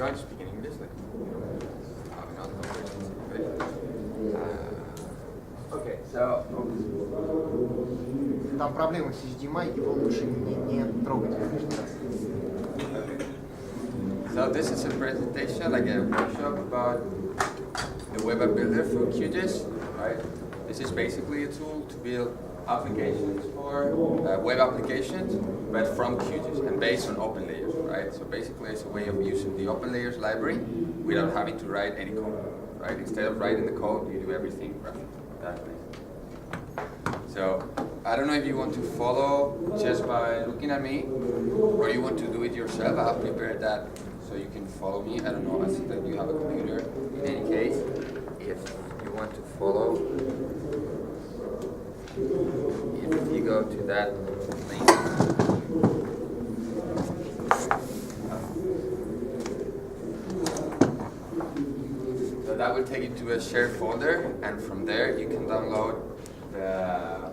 going to speak in English, like, having other conversations. Okay, so. Там проблема с HDMI, его лучше не трогать лишний раз. Okay. So this is a presentation, like a workshop about the web app builder for QGIS, right? This is basically a tool to build applications for web applications, but from QGIS and based on OpenLayers, right? So basically it's a way of using the OpenLayers library without having to write any code, right? Instead of writing the code, you do everything that way. So I don't know if you want to follow just by looking at me, or you want to do it yourself. I have prepared that so you can follow me. I don't know, I see that you have a computer. In any case, if you want to follow, if you go to that link, so that will take you to a shared folder, and from there you can download the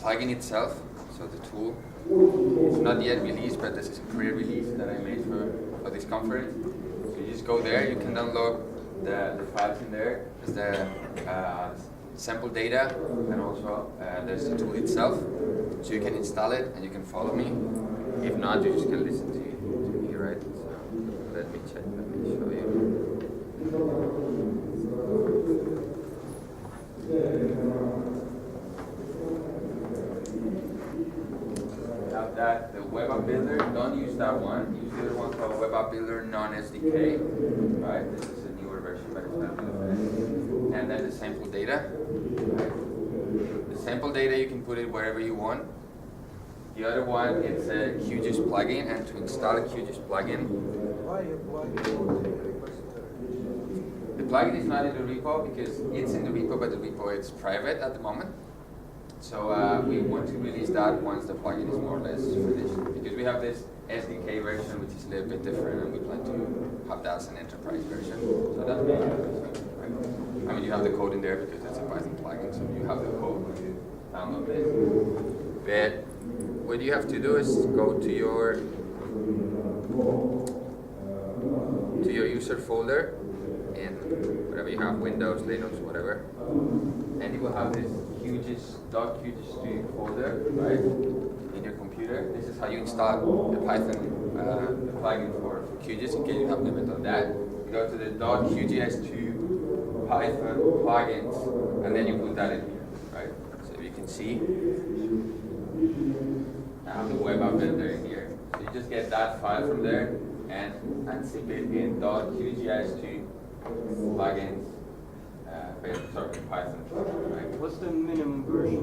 plugin itself. So the tool is not yet released, but this is a pre-release that I made for this conference. So you just go there, you can download the files in there. There's the sample data, and also there's the tool itself. So you can install it and you can follow me. If not, you just can listen to me, right? So let me check, let me show you. That the web app builder, don't use that one. Use the other one called web app builder non-SDK. Right, this is a newer version, but it's not really. And then the sample data. Right. The sample data you can put it wherever you want. The other one is a QGIS plugin, and to install a QGIS plugin. The plugin is not in the repo because it's in the repo, but the repo is private at the moment. So we want to release that once the plugin is more or less finished, because we have this SDK version which is a little bit different, and we plan to have that as an enterprise version. So that's right? I mean, you have the code in there because it's a Python plugin, so you have the code when you download this. But what you have to do is go to your user folder in whatever you have, Windows, Linux, whatever, and you will have this QGIS.QGIS3 folder, right, in your computer. This is how you install the Python plugin for QGIS, in case you have never done that. You go to the .QGIS2 Python plugins, and then you put that in here, right? So you can see, I have the web app builder in here. So you just get that file from there and zip it in .QGIS2 plugins. Sorry, Python. Right? What's the minimum version?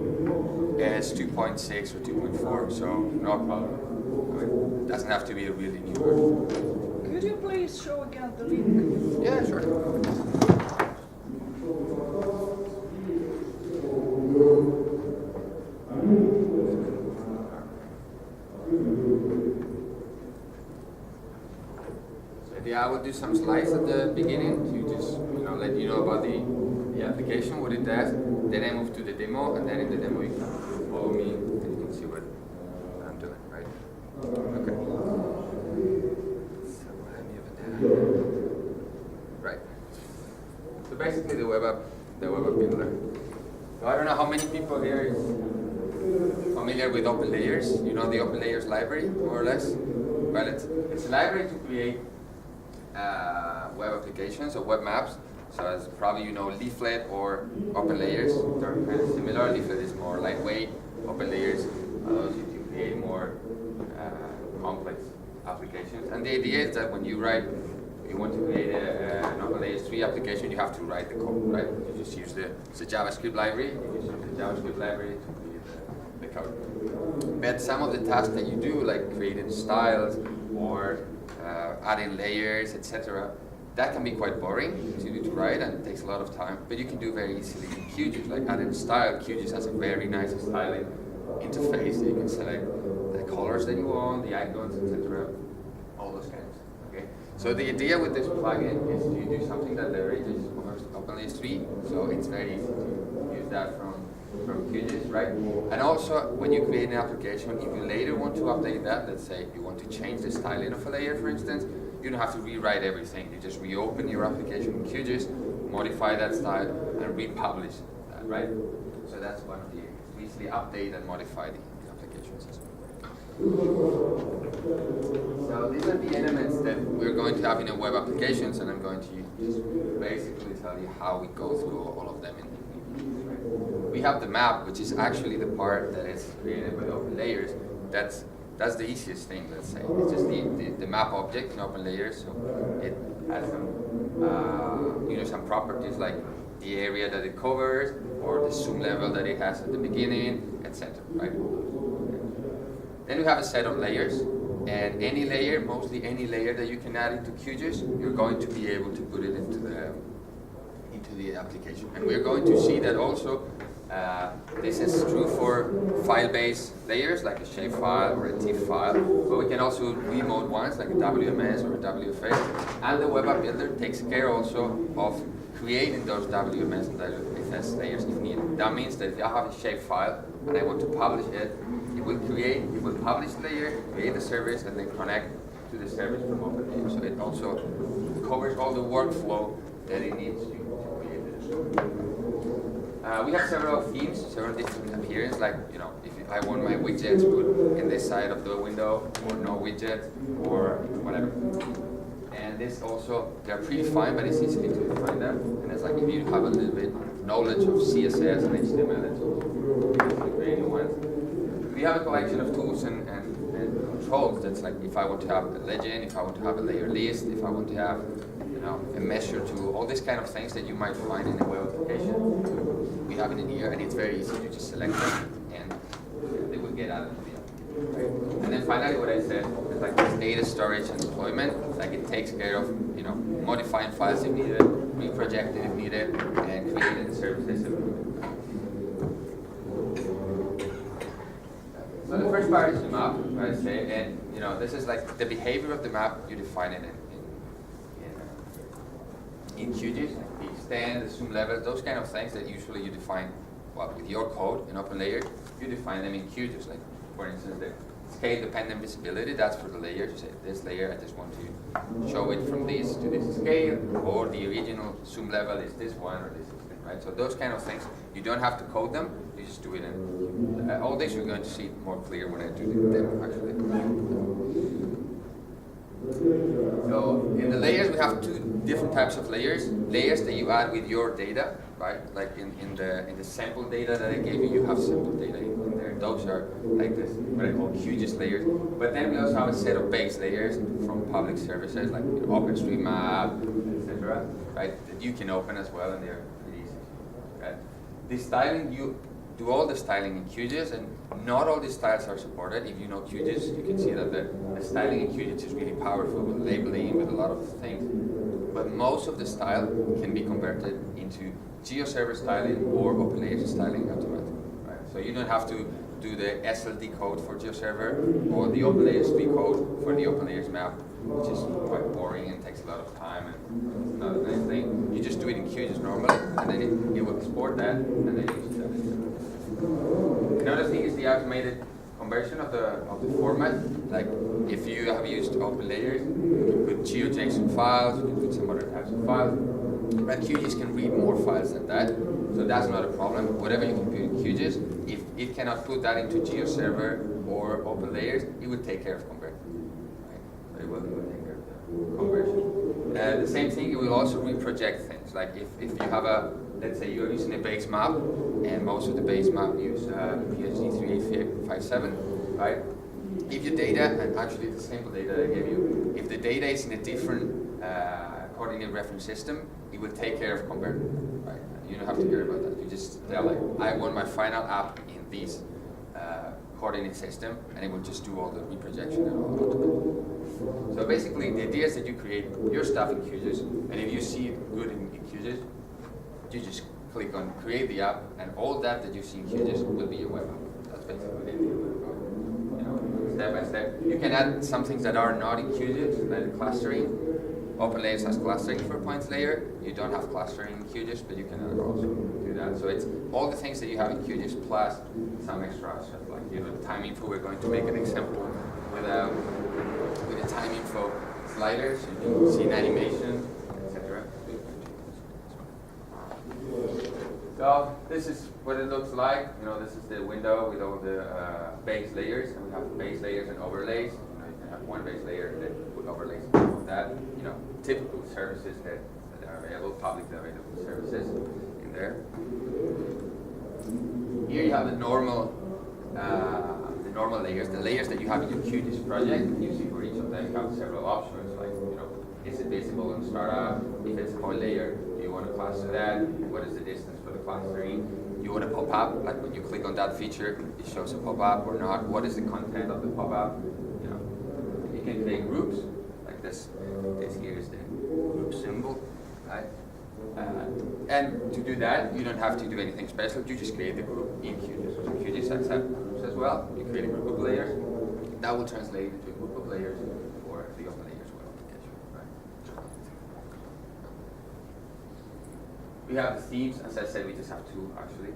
It's 2.6 or 2.4, so no problem. I mean, it doesn't have to be a really new version. Could you please show again the link? Yeah, sure. So yeah, I will do some slides at the beginning to just let you know about the application, what it does. Then I move to the demo, and then in the demo you can follow me and you can see what I'm doing, right? Okay. So let me open that. Right. So basically the web app builder. So I don't know how many people here is familiar with OpenLayers. You know the OpenLayers library, more or less? Well, it's a library to create web applications or web maps. So as probably you know, Leaflet or OpenLayers, they're kind of similar. Leaflet is more lightweight. OpenLayers allows you to create more complex applications. And the idea is that when you want to create an OpenLayers 3 application, you have to write the code, right? You just use the JavaScript library. You just use the JavaScript library to create the code. But some of the tasks that you do, like creating styles or adding layers, etc., that can be quite boring to write, and it takes a lot of time, but you can do very easily in QGIS, like adding style. QGIS has a very nice styling interface, so you can select the colors that you want, the icons, etc., all those kinds. Okay. So the idea with this plugin is to do something that leverages OpenLayers 3, so it's very easy to use that from QGIS, right? And also, when you create an application, if you later want to update that, let's say you want to change the styling of a layer, for instance, you don't have to rewrite everything. You just reopen your application in QGIS, modify that style, and republish that, right? So that's one of the, we easily update and modify the applications as well. So these are the elements that we're going to have in a web applications, and I'm going to just basically tell you how we go through all of them. We have the map, which is actually the part that is created with open layers. That's the easiest thing, let's say. It's just the map object in open layers. So it has some, some properties like the area that it covers, or the zoom level that it has at the beginning, etc. Right? Then we have a set of layers, and any layer, mostly any layer that you can add into QGIS, you're going to be able to put it into the application. And we're going to see that also. This is true for file-based layers like a shapefile or a TIFF file, but we can also remote ones like a WMS or a WFS, and the web app builder takes care also of creating those WMS and WFS layers if needed. That means that if I have a shapefile and I want to publish it, it will publish the layer, create the service, and then connect to the service from OpenLayer. So it also covers all the workflow that it needs to create it. We have several themes, several different appearances, like, if I want my widgets put in this side of the window, or no widget, or whatever. And this also, they're predefined, but it's easy to define them. And it's like, if you have a little bit knowledge of CSS and HTML, it's also creating ones. We have a collection of tools and controls. That's like, if I want to have a legend, if I want to have a layer list, if I want to have a measure tool, all these kind of things that you might find in a web application. We have it in here, and it's very easy to just select them, and they will get added to the application. Right? And then finally, what I said is like this data storage and deployment, like it takes care of modifying files if needed, reprojecting if needed, and creating services if needed. So the first part is the map, I say, and this is like the behavior of the map. You define it in QGIS, the extent, the zoom level, those kind of things that usually you define with your code in OpenLayer. You define them in QGIS, like for instance the scale dependent visibility, that's for the layers. You say this layer, I just want to show it from this to this scale, or the original zoom level is this one or this extent, right? So those kind of things, you don't have to code them, you just do it in all this you're going to see more clear when I do the demo actually. So in the layers, we have two different types of layers. Layers that you add with your data, right? Like in the sample data that I gave you, you have sample data in there. Those are like this, what I call QGIS layers. But then we also have a set of base layers from public services like OpenStreetMap, etc. Right? That you can open as well, and they're pretty easy. Right? The styling, you do all the styling in QGIS, and not all the styles are supported. If you know QGIS, you can see that the styling in QGIS is really powerful with labeling, with a lot of things. But most of the style can be converted into GeoServer styling or OpenLayer styling automatically. Right? So you don't have to do the SLD code for GeoServer or the OpenLayer 3 code for the OpenLayers map, which is quite boring and takes a lot of time and it's not a nice thing. You just do it in QGIS normally, and then it will export that, and then you use that. Another thing is the automated conversion of the format. Like if you have used OpenLayers, you can put GeoJSON files, you can put some other types of files. But QGIS can read more files than that, so that's not a problem. Whatever you can put in QGIS, if it cannot put that into GeoServer or OpenLayers, it will take care of conversion. Right? So it will take care of the conversion. The same thing, it will also reproject things. Like if you have let's say you're using a base map, and most of the base map use PHD 3857, right? If your data, and actually the sample data that I gave you, if the data is in a different coordinate reference system, it will take care of conversion, right? You don't have to worry about that. You just tell like, I want my final app in this coordinate system, and it will just do all the reprojection and all automatically. So basically, the idea is that you create your stuff in QGIS, and if you see it good in QGIS, you just click on create the app, and all that you see in QGIS will be your web app. That's basically the idea. Step by step. You can add some things that are not in QGIS, like clustering. OpenLayers has clustering for points layer. You don't have clustering in QGIS, but you can also do that. So it's all the things that you have in QGIS plus some extra stuff like time info. We're going to make an example with a time info sliders, you can see an animation, etc. So this is what it looks like. You know, this is the window with all the base layers, and we have base layers and overlays. You know, you can have one base layer and then put overlays on top of that. You know, typical services that are available, publicly available services in there. Here you have the normal layers, the layers that you have in your QGIS project. You see for each of them you have several options, like, you know, is it visible in startup? If it's a point layer, do you want to cluster that? What is the distance for the clustering? You want to pop up, like when you click on that feature, it shows a pop-up or not. What is the content of the pop-up? You know, you can create groups, like this. This here is the group symbol, right? And to do that, you don't have to do anything special. You just create the group in QGIS. So QGIS accepts groups as well. You create a group of layers. That will translate into a group of layers for the open layers web application. Right? We have the themes. As I said, we just have two actually.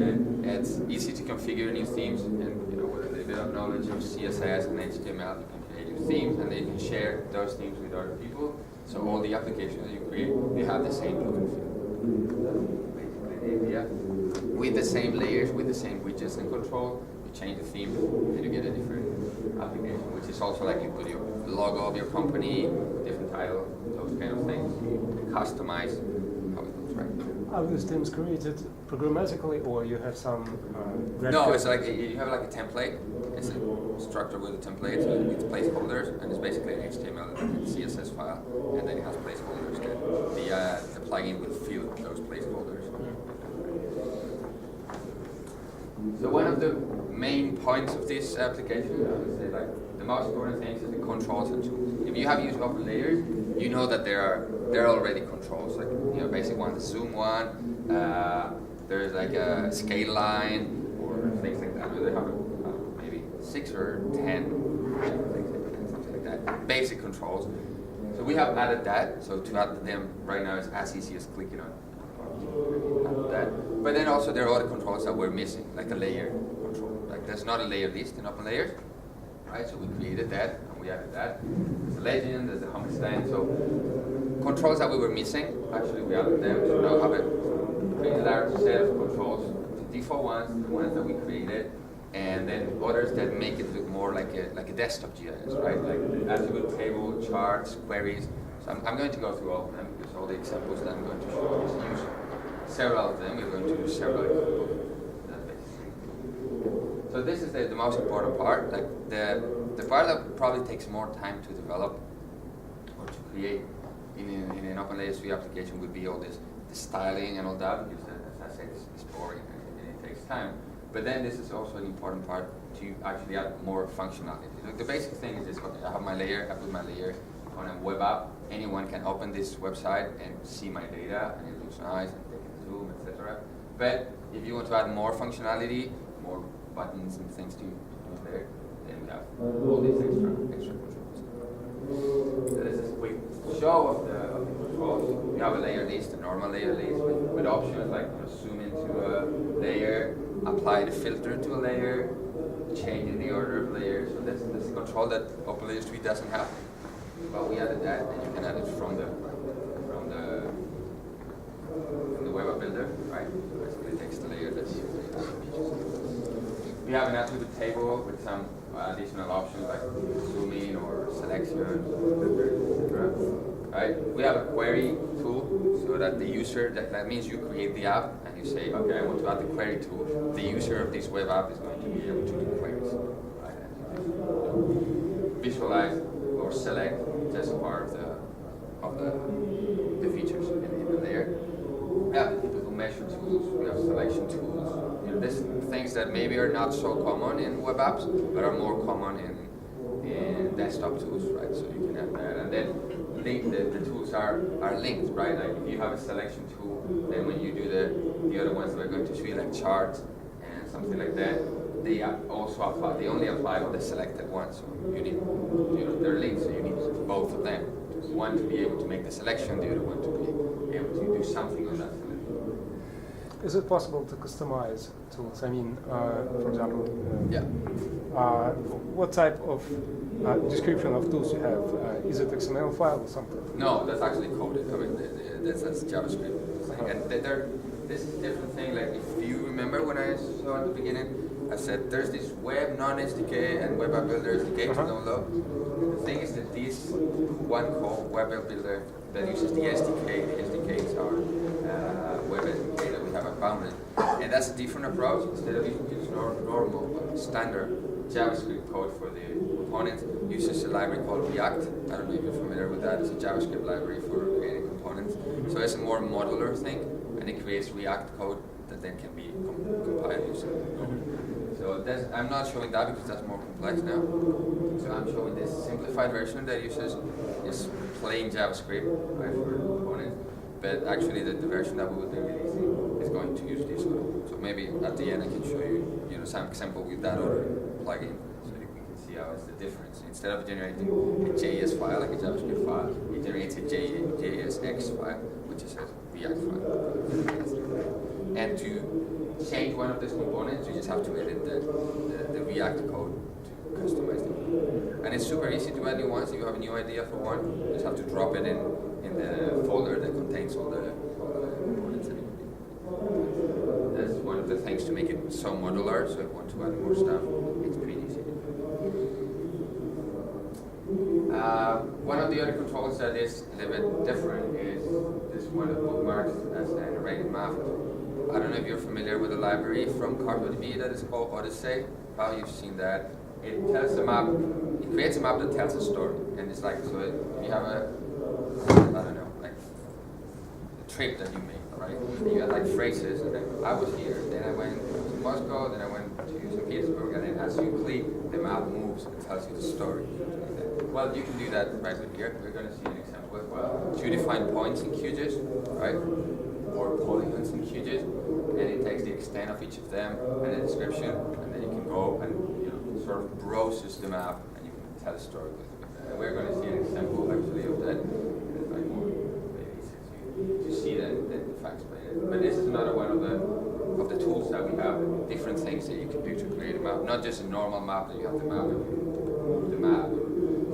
And it's easy to configure new themes, and you know, with a little bit of knowledge of CSS and HTML, you can create new themes, and then you can share those themes with other people. So all the applications that you create, they have the same look and feel. Basically the idea. With the same layers, with the same widgets and control, you change the theme and you get a different application, which is also like you put your logo of your company, different title, those kind of things. You customize how it looks, right? Are these themes created programmatically, or you have some? No, it's like you have like a template. It's a structure with a template with placeholders, and it's basically an HTML and CSS file, and then it has placeholders that the plugin will fill those placeholders. So one of the main points of this application, I would say, like the most important things is the controls and tools. If you have used open layers, you know that there are already controls, like, you know, basic one, the zoom one. There's like a scale line or things like that. They have 6 or 10, something like that. Basic controls. So we have added that. So to add them right now is as easy as clicking on that. But then also there are other controls that we're missing, like the layer control. Like there's not a layer list in open layers, right? So we created that and we added that. There's a legend, there's a home stand. So controls that we were missing, actually we added them. So now have a pretty large set of controls. The default ones, the ones that we created, and then others that make it look more like a desktop GIS, right? Like attribute table, charts, queries. So I'm going to go through all of them because all the examples that I'm going to show is use several of them. We're going to use several examples. So this is the most important part. Like the part that probably takes more time to develop or to create in an OpenLayers application would be all this the styling and all that, because as I said, it's boring and it takes time. But then this is also an important part to actually add more functionality. Like the basic thing is this: okay, I have my layer, I put my layer on a web app. Anyone can open this website and see my data, and it looks nice, and they can zoom, etc. But if you want to add more functionality, more buttons and things to do there, then we have all these extra controls. So this is a quick show of the controls. We have a layer list, a normal layer list with options like, you know, zoom into a layer, apply the filter to a layer, changing the order of layers. So that's a control that OpenLayers 3 doesn't have. But we added that, and you can add it from the web app builder, right? So basically it takes the layer that's used. We have an attribute table with some additional options like zooming or selection, etc. Right? We have a query tool, so that the user, that means you create the app and you say, okay, I want to add the query tool. The user of this web app is going to be able to do queries. Right? Visualize or select just part of the features in the layer. We have the typical measure tools, we have selection tools. You know, there's things that maybe are not so common in web apps, but are more common in desktop tools, right? So you can have that. And then the tools are linked, right? Like if you have a selection tool, then when you do the other ones that are going to see like charts and something like that, they also apply, they only apply on the selected one. So you need, they're linked, so you need both of them. One to be able to make the selection, the other one to be able to do something on that selection. Is it possible to customize tools? I mean, for example, Yeah. what type of description of tools you have? Is it XML file or something? No, that's actually coded. I mean, that's JavaScript. And this is a different thing. Like if you remember when I saw at the beginning, I said there's this web non-SDK and web app builder SDK to download. The thing is that this one called web app builder that uses the SDK. The SDK is our web SDK that we have abounded. And that's a different approach. Instead of using normal standard JavaScript code for the components, uses a library called React. I don't know if you're familiar with that. It's a JavaScript library for creating components. So it's a more modular thing, and it creates React code that then can be compiled using So I'm not showing that because that's more complex now. So I'm showing this simplified version that uses just plain JavaScript, right, for components. But actually the version that we will be releasing is going to use this one. So maybe at the end I can show you, some example with that other plugin so that we can see how it's the difference. Instead of generating a JS file, like a JavaScript file, it generates a JSX file, which is a React file. And to change one of these components, you just have to edit the React code to customize them. And it's super easy to add new ones. If you have a new idea for one, you just have to drop it in the folder that contains all the components that you need. That's one of the things to make it so modular, so if you want to add more stuff, it's pretty easy. One of the other controls that is a little bit different is this one of bookmarks as an arrayed map. I don't know if you're familiar with the library from CartoDB that is called Odyssey. Probably you've seen that. It tells a map, it creates a map that tells a story. And it's like, so if you have I don't know, like a trip that you make, right? You got like phrases, and then I was here, then I went to Moscow, then I went to St. Petersburg, and then as you click, the map moves and tells you the story. Well, you can do that right with here. We're going to see an example as well. So you define points in QGIS, right? Or polygons in QGIS, and it takes the extent of each of them and the description, and then you can go and sort of browses the map, and you can tell a story with it. And we're going to see an example actually of that. It's like more easy to see than the facts by it. But this is another one of the tools that we have, different things that you can do to create a map. Not just a normal map that you have the map and you move the map,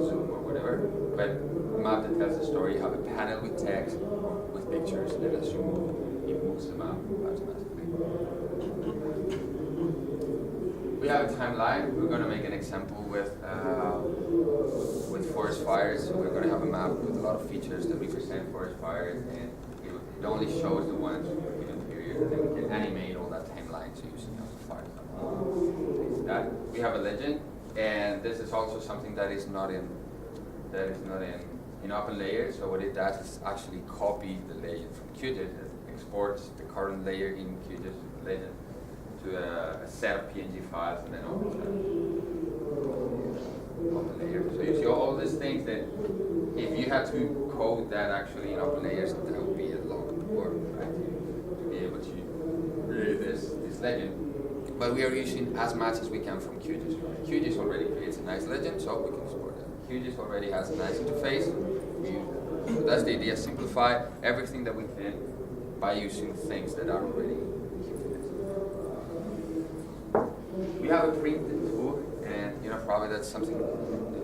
zoom or whatever, but a map that tells a story. You have a panel with text or with pictures, and then as you move, it moves the map automatically. We have a timeline. We're going to make an example with forest fires. So we're going to have a map with a lot of features that represent forest fires, and it only shows the ones with a given period, and then we can animate all that timeline so you see how the fires. That we have a legend, and this is also something that is not in open layer. So what it does is actually copy the legend from QGIS. It exports the current layer in QGIS legend to a set of PNG files, and then open layer. So you see all these things that if you had to code that actually in open layers, that would be a lot of work, right? To be able to create this legend. But we are using as much as we can from QGIS. QGIS already creates a nice legend, so we can export it. QGIS already has a nice interface. So that's the idea, simplify everything that we can by using things that are already in QGIS. We have a print tool, and probably that's something that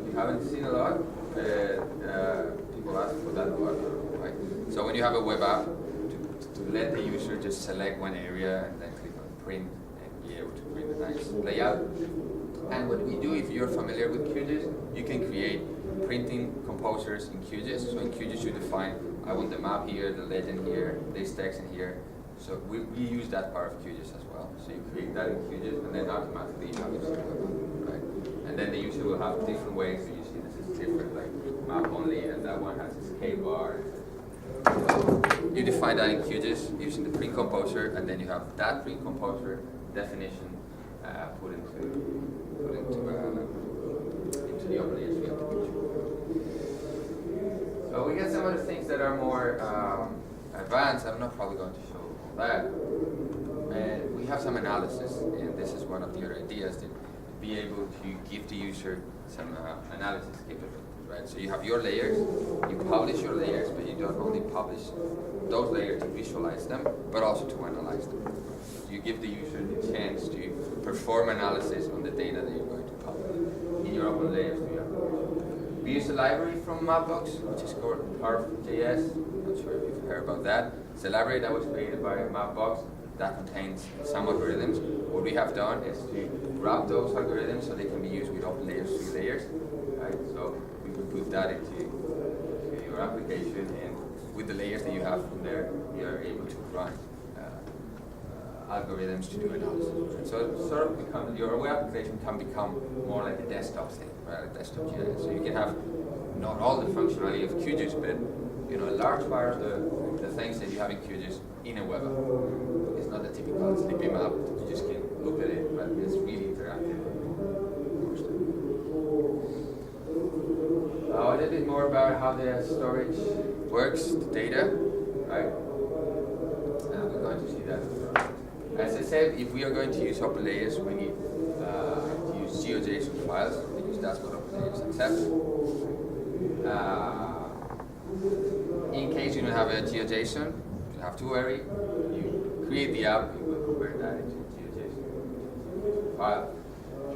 you haven't seen a lot, but people ask for that a lot, right? So when you have a web app, to let the user just select one area and then click on print and be able to print a nice layout. And what we do, if you're familiar with QGIS, you can create printing composers in QGIS. So in QGIS you define, I want the map here, the legend here, this text in here. So we use that part of QGIS as well. So you create that in QGIS, and then automatically you have your web, right? And then the user will have different ways. So you see this is different, like map only, and that one has this K bar. You define that in QGIS using the print composer, and then you have that print composer definition put into the open layers application. So we get some other things that are more advanced. I'm not probably going to show all that. And we have some analysis, and this is one of the other ideas, to be able to give the user some analysis capability. right? So you have your layers, you publish your layers, but you don't only publish those layers to visualize them, but also to analyze them. You give the user the chance to perform analysis on the data that you're going to publish. In your open layers, we use a library from Mapbox, which is called QGIS. I'm not sure if you've heard about that. It's a library that was created by Mapbox that contains some algorithms. What we have done is to wrap those algorithms so they can be used with open layers, 3 layers. Right? So we can put that into your application, and with the layers that you have from there, you are able to run algorithms to do analysis. So sort of your web application can become more like a desktop thing, right? A desktop GIS. So you can have not all the functionality of QGIS, but a large part of the things that you have in QGIS in a web app. It's not a typical sleepy map. You just can look at it, but it's really interactive. A little bit more about how the storage works, the data, right? We're going to see that. As I said, if we are going to use open layers, we need to use GeoJSON files, because that's what open layers accept. In case you don't have a GeoJSON, you have to worry. You create the app, you will convert that into a GeoJSON file.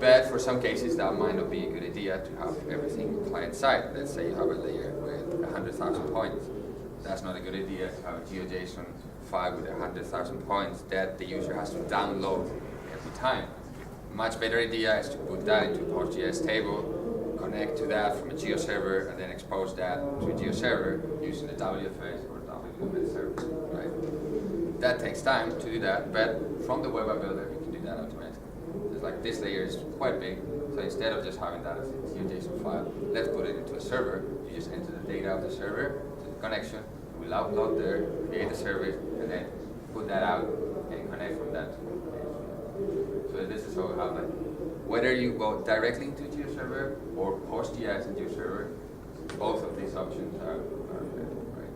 But for some cases, that might not be a good idea to have everything client-side. Let's say you have a layer with 100,000 points. That's not a good idea to have a GeoJSON file with 100,000 points that the user has to download every time. Much better idea is to put that into a PostGIS table, connect to that from a GeoServer, and then expose that to a GeoServer using the WFS or WMS service. Right? That takes time to do that, but from the web app builder, you can do that automatically. It's like this layer is quite big, so instead of just having that as a GeoJSON file, let's put it into a server. You just enter the data of the server to the connection. We'll upload there, create a service, and then put that out and connect from that. So this is how we have it. Whether you go directly into GeoServer or PostGIS in GeoServer, both of these options are available. Right?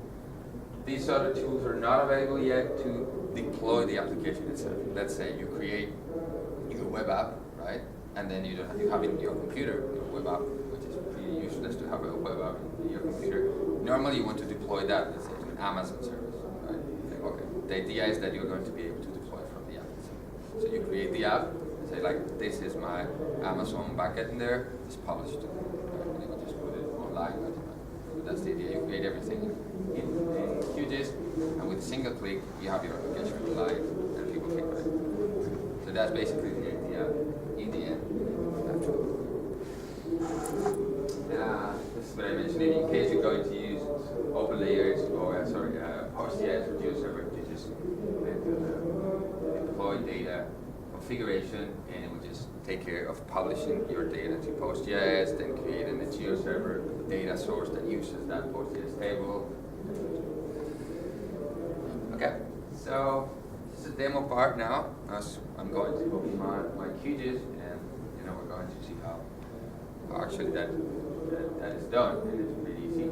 These other tools are not available yet to deploy the application itself. Let's say you create your web app, right? And then you have it in your computer, your web app, which is pretty useless to have a web app in your computer. Normally you want to deploy that, let's say, to an Amazon service, right? Like, okay, the idea is that you're going to be able to deploy from the app itself. So you create the app, and say like, this is my Amazon backend in there, it's published. Right? And you can just put it online. So that's the idea. You create everything in QGIS, and with a single click, you have your application live, and people can connect. So that's basically the idea in the end. This is what I mentioned. In case you're going to use open layers or PostGIS or GeoServer, you just deploy data configuration, and it will just take care of publishing your data to PostGIS, then creating a GeoServer data source that uses that PostGIS table. Okay, so this is the demo part now. I'm going to open my QGIS, and we're going to see how actually that is done, and it's pretty easy,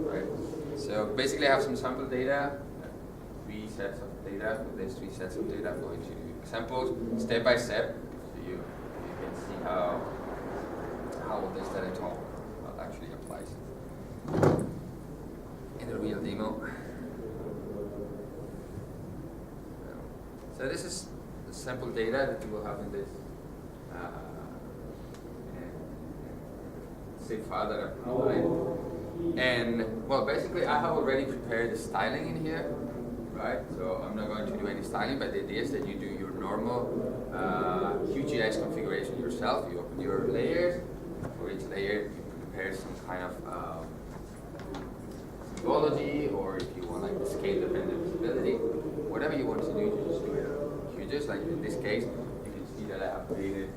right? So basically I have some sample data, 3 sets of data. With these 3 sets of data, I'm going to do examples step by step, so you can see how all this that I talk about actually applies in the real demo. So this is the sample data that you will have in this zip file that I've provided. And well, basically I have already prepared the styling in here, right? So I'm not going to do any styling, but the idea is that you do your normal QGIS configuration yourself. You open your layers. For each layer, you prepare some kind of symbology, or if you want like the scale-dependent visibility, whatever you want to do, you just do it. QGIS, like in this case, you can see that I've created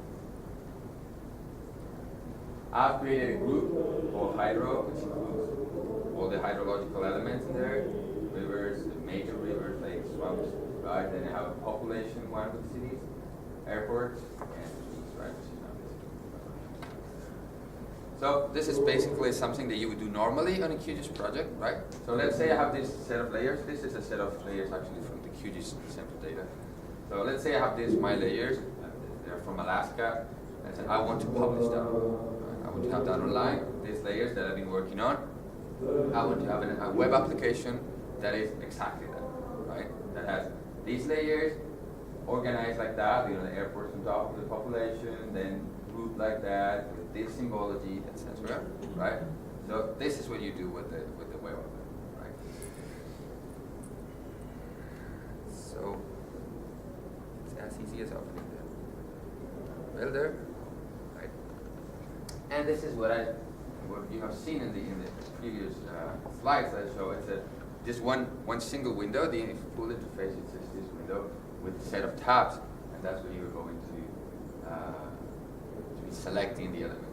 a group called Hydro, which includes all the hydrological elements in there, rivers, the major rivers, lakes, swamps, right? Then I have a population one with cities, airports, and trees, right? So this is basically something that you would do normally on a QGIS project, right? So let's say I have this set of layers. This is a set of layers actually from the QGIS sample data. So let's say I have my layers, they're from Alaska, and I want to publish them. Right? I want to have that online, these layers that I've been working on. I want to have a web application that is exactly that, right? That has these layers organized like that, you know, the airports on top of the population, then grouped like that, with this symbology, etc. Right? So this is what you do with the web application, right? So it's as easy as opening the builder, right? And this is what you have seen in the previous slides that show. It's just one single window. The full interface is just this window with a set of tabs, and that's what you're going to be selecting the elements.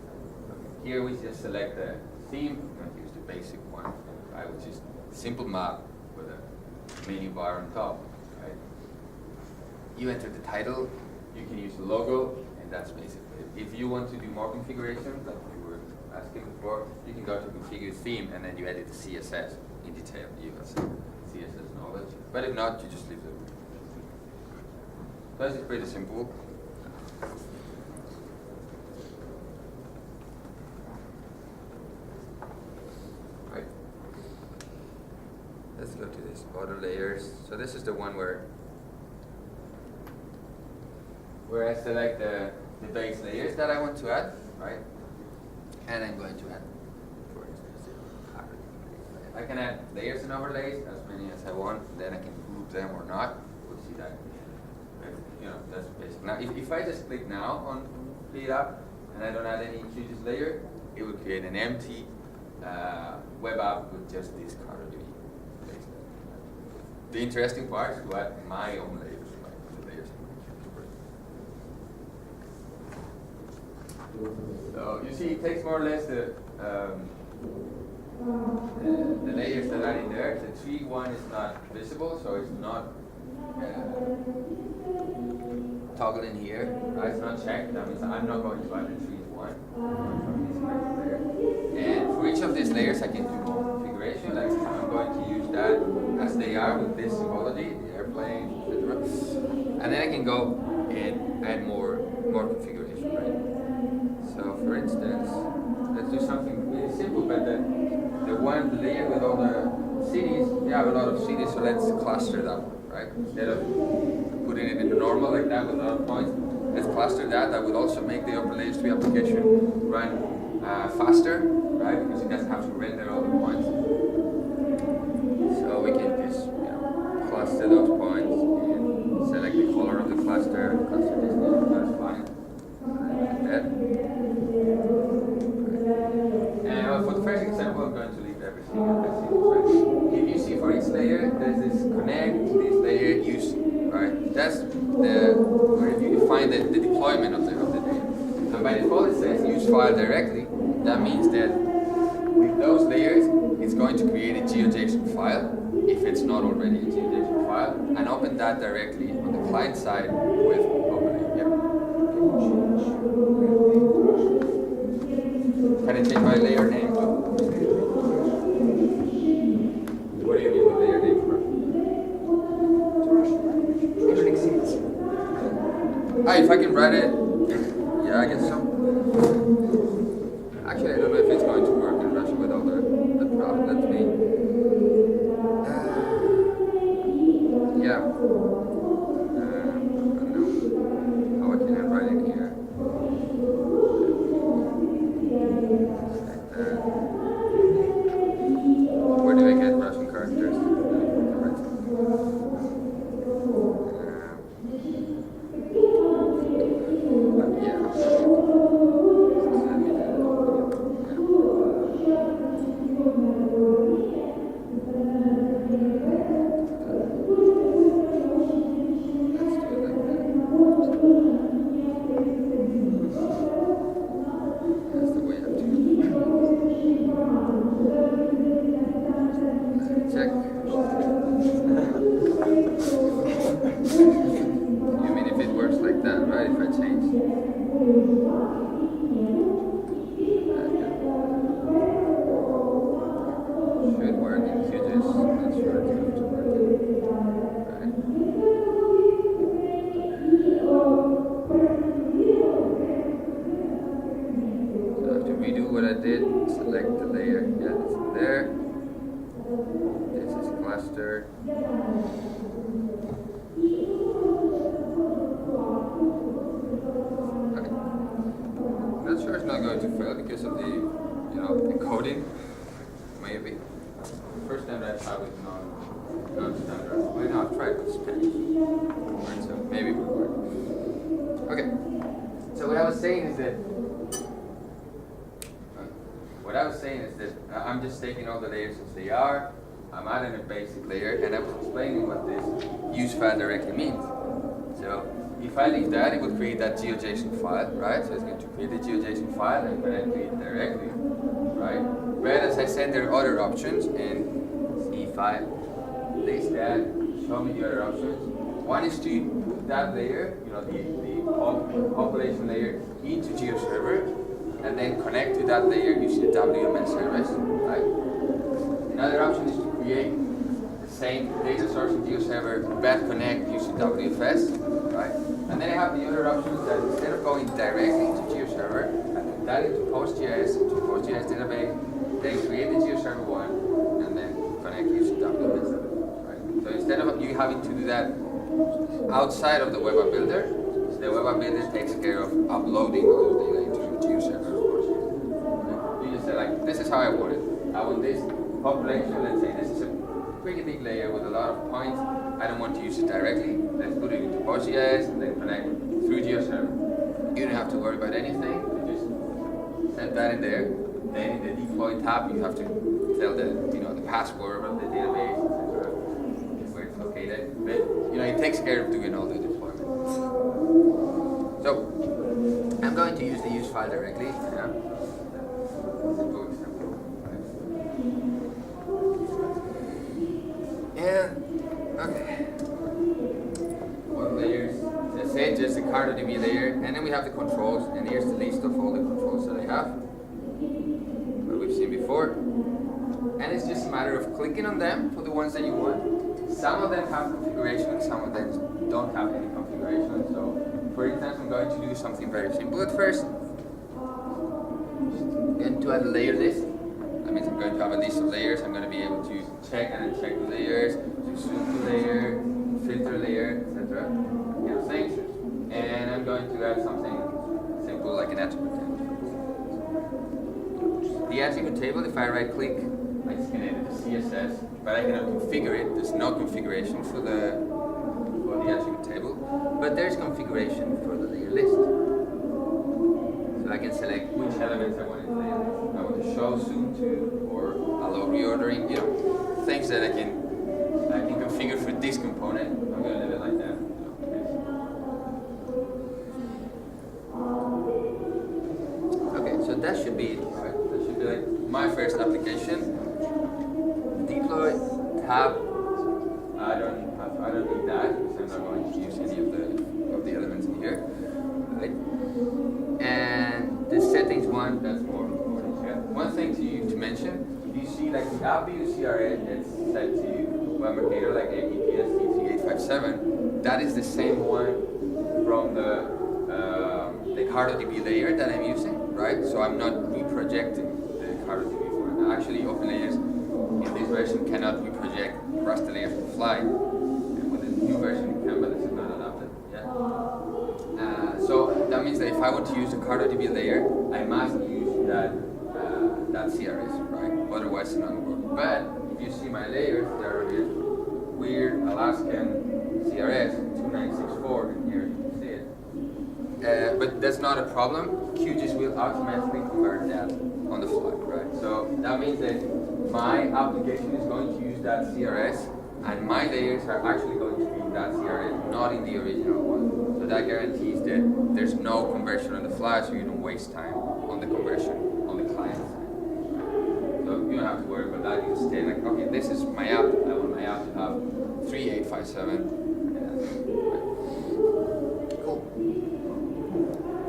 Okay. Here we just select the theme. I'm going to use the basic one, right, which is a simple map with a menu bar on top. Right. You enter the title. You can use the logo, and that's basically it. If you want to do more configuration, like we were asking before, you can go to configure theme, and then you edit the CSS in detail. You got some CSS knowledge, but if not, you just leave it. This is pretty simple. Right. Let's go to this other layers. So this is the one where I select the base layers that I want to add, right? And I'm going to add, for instance, I can add layers and overlays, as many as I want. Then I can group them or not. We'll see that. You know, that's basic. Now, if I just click now on Speed Up and I don't add any QGIS layer, it will create an empty web app with just this color to be placed. The interesting part is to add my own layers, like the layers. So you see, it takes more or less the layers that are in there. The tree one is not visible, so it's not toggle in here. It's not checked. That means I'm not going to add the trees one. And for each of these layers, I can do more configuration. Like I'm going to use that as they are with this symbology, the airplane, etc. And then I can go and add more configuration, right? So for instance, let's do something really simple, but the layer with all the cities, we have a lot of cities, so let's cluster that one, right? Instead of putting it in the normal like that with a lot of points, let's cluster that. That would also make the OL3 application run faster, right? Because it doesn't have to render all the points. So we can just, cluster those points and select the color of the cluster, cluster distance, that's fine. Like that. And for the first example, I'm going to leave everything as it is. Right? If you see for each layer, there's this connect, this layer, use, right? That's where you find the deployment of the data. And by default, it says use file directly. That means that with those layers, it's going to create a GeoJSON file, if it's not already a GeoJSON file, and open that directly on the client side with OpenAI. Yep. Can I change my layer name? What do you mean with layer name? If I can write it, yeah, I guess so. Actually, I don't know if it's going to work in Russian with all the problem. Let me. Yeah. I don't know how I can write it here. Where do I get Russian characters? because of the, encoding. Maybe. First time that I tried with non-standard. Wait, no, I've tried with Spanish. So maybe it will work. Okay. So what I was saying is that I'm just taking all the layers as they are. I'm adding a basic layer, and I was explaining what this use file directly means. So if I leave that, it would create that GeoJSON file, right? So it's going to create the GeoJSON file and connect to it directly, right? But as I said, there are other options, and if I list that, show me the other options. One is to put that layer, the population layer, into GeoServer, and then connect to that layer using the WMS service, right? Another option is to create the same data source in GeoServer, but connect using WFS, right? And then I have the other options that instead of going directly to GeoServer, I put that into PostGIS, to PostGIS database, then create the GeoServer one, and then connect using WMS, right? So instead of you having to do that outside of the web app builder, the web app builder takes care of uploading all those data into GeoServer, of course. Right? You just say like, this is how I want it. I want this population, let's say this is a pretty big layer with a lot of points. I don't want to use it directly. Let's put it into PostGIS and then connect through GeoServer. You don't have to worry about anything. You just set that in there. Then in the deploy tab, you have to tell the password of the database, etc. Where it's located. But it takes care of doing all the deployment. So I'm going to use the use file directly. Yeah. Simple example. And okay. What layers? As I said, just the CartoDB layer, and then we have the controls, and here's the list of all the controls that I have. What we've seen before. And it's just a matter of clicking on them for the ones that you want. Some of them have configuration, some of them don't have any configuration. So for instance, I'm going to do something very simple at first. I'm going to add a layer list. That means I'm going to have a list of layers. I'm going to be able to check and uncheck the layers, to zoom the layer, filter layer, etc. Things. And I'm going to add something simple like an attribute table. The attribute table, if I right click, I can edit the CSS, but I cannot configure it. There's no configuration for the attribute table, but there's configuration for the layer list. So I can select which elements I want in the layer list. I want to show, zoom to, or allow reordering. Things that I can configure for this component. I'm going to leave it like that. Okay, so that should be it. Right? That should be like my first application. Deploy tab. I don't need that because I'm not going to use any of the elements in here. Right? And the settings one, that's more important. Yeah? One thing to mention, you see like the app view CRS that's set to web Mercator like EPS C3857. That is the same one from the CartoDB layer that I'm using, right? So I'm not reprojecting the CartoDB one. Actually, OpenLayers in this version cannot reproject raster layers on the fly. And with the new version it can, but this is not adapted yet. So that means that if I want to use the CartoDB layer, I must use that CRS, right? Otherwise it's not going to work. But if you see my layers, there are this weird Alaskan CRS 2964, and here you can see it. But that's not a problem. QGIS will automatically convert that on the fly, right? So that means that my application is going to use that CRS, and my layers are actually going to be in that CRS, not in the original one. So that guarantees that there's no conversion on the fly, so you don't waste time on the conversion on the client side. So you don't have to worry about that. You just stay like, okay, this is my app. I want my app to have 3857. Cool.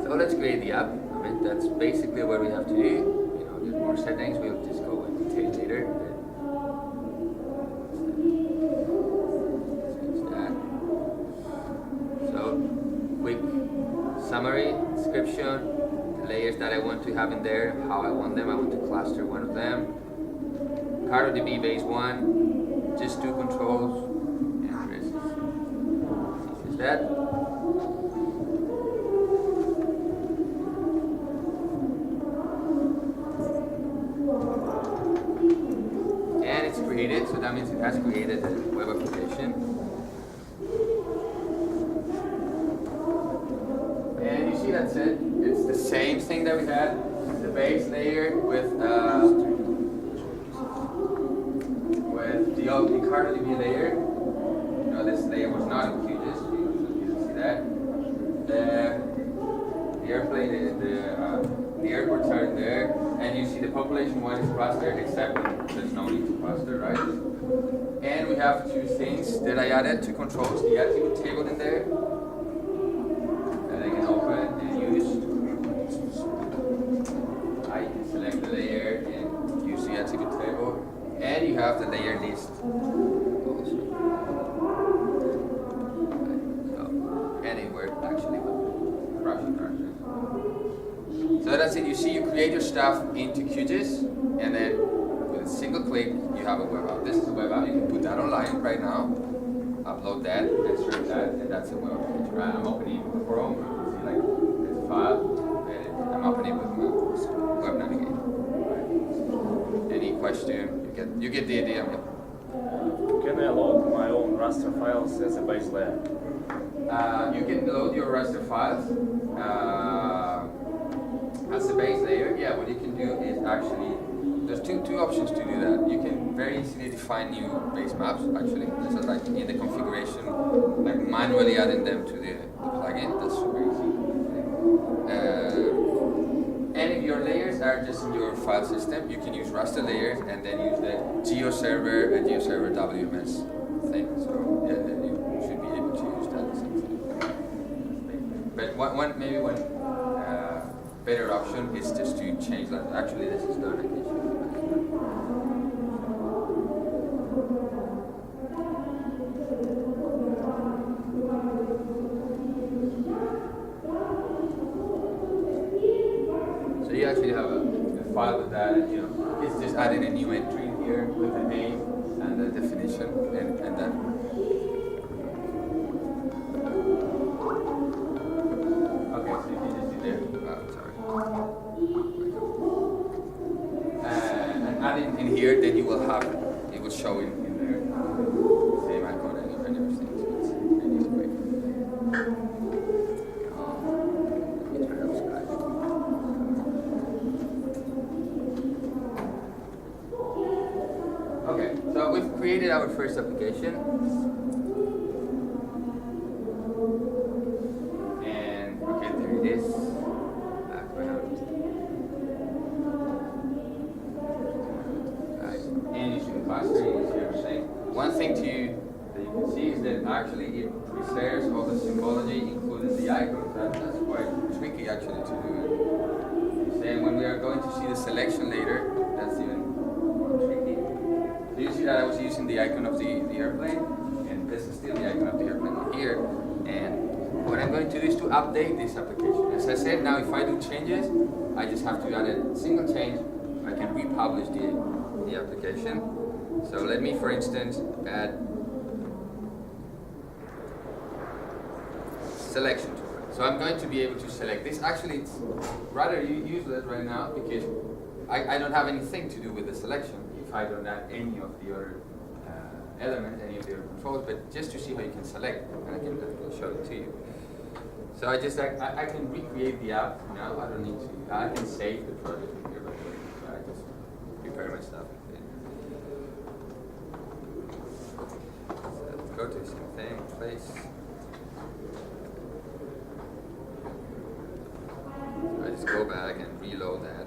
So let's create the app. I mean, that's basically what we have to do. There's more settings. We'll just go in detail later. So, quick summary, description, the layers that I want to have in there, how I want them. I want to cluster one of them. CartoDB base 1, just 2 controls, and risks. This is that. it. It's the same thing that we had, the base layer with the Ricardo DB layer. No, this layer was not in QGIS. You can see that. The airplane, the airports are in there, and you see the population one is clustered, except there's no need to cluster, right? And we have two things that I added, two controls, the attribute table in there, that I can open and use. I can select the layer and use the attribute table, and you have the layer list. So, and it worked actually with Russian directions. So that's it. You see, you create your stuff into QGIS, and then with a single click, you have a web app. This is a web app. You can put that online right now, upload that, insert that, and that's a web application. Right? I'm opening Chrome. You can see like it's a file, and I'm opening with my web navigator. Right? Any question? You get the idea. Can I load my own raster files as a base layer? You can load your raster files as a base layer. Yeah, what you can do is actually, there's two options to do that. You can very easily define new base maps, actually. This is like in the configuration, like manually adding them to the plugin. That's super easy. And if your layers are just in your file system, you can use raster layers and then use the GeoServer and GeoServer WMS thing. So yeah, then you should be able to use that. But one better option is just to change that. Actually, this is done. I can show you. So you actually have a file with that, and it's just adding a new entry in here with the name and the definition, and then. Okay, so you can just do there. Sorry. And adding in here, then you will have it will show in there the same icon and everything. So it's really quick. Let me turn up Skype. Okay, so we've created our first application. And okay, there it is. Background. Right. And you see the cluster, you see everything. One thing that you can see is that actually it preserves all the symbology, including the icons. That's quite tricky actually to do. And when we are going to see the selection later, that's even more tricky. So you see that I was using the icon of the airplane, and this is still the icon of the airplane here. And what I'm going to do is to update this application. As I said, now if I do changes, I just have to add a single change. I can republish the application. So let me, for instance, add selection to it. So I'm going to be able to select this. Actually, it's rather useless right now because I don't have anything to do with the selection if I don't add any of the other elements, any of the other controls, but just to see how you can select, and I can show it to you. So I can recreate the app now. I don't need to. I can save the project here, by the way. So I just prepare my stuff. So let's go to the same thing, place. I just go back and reload that.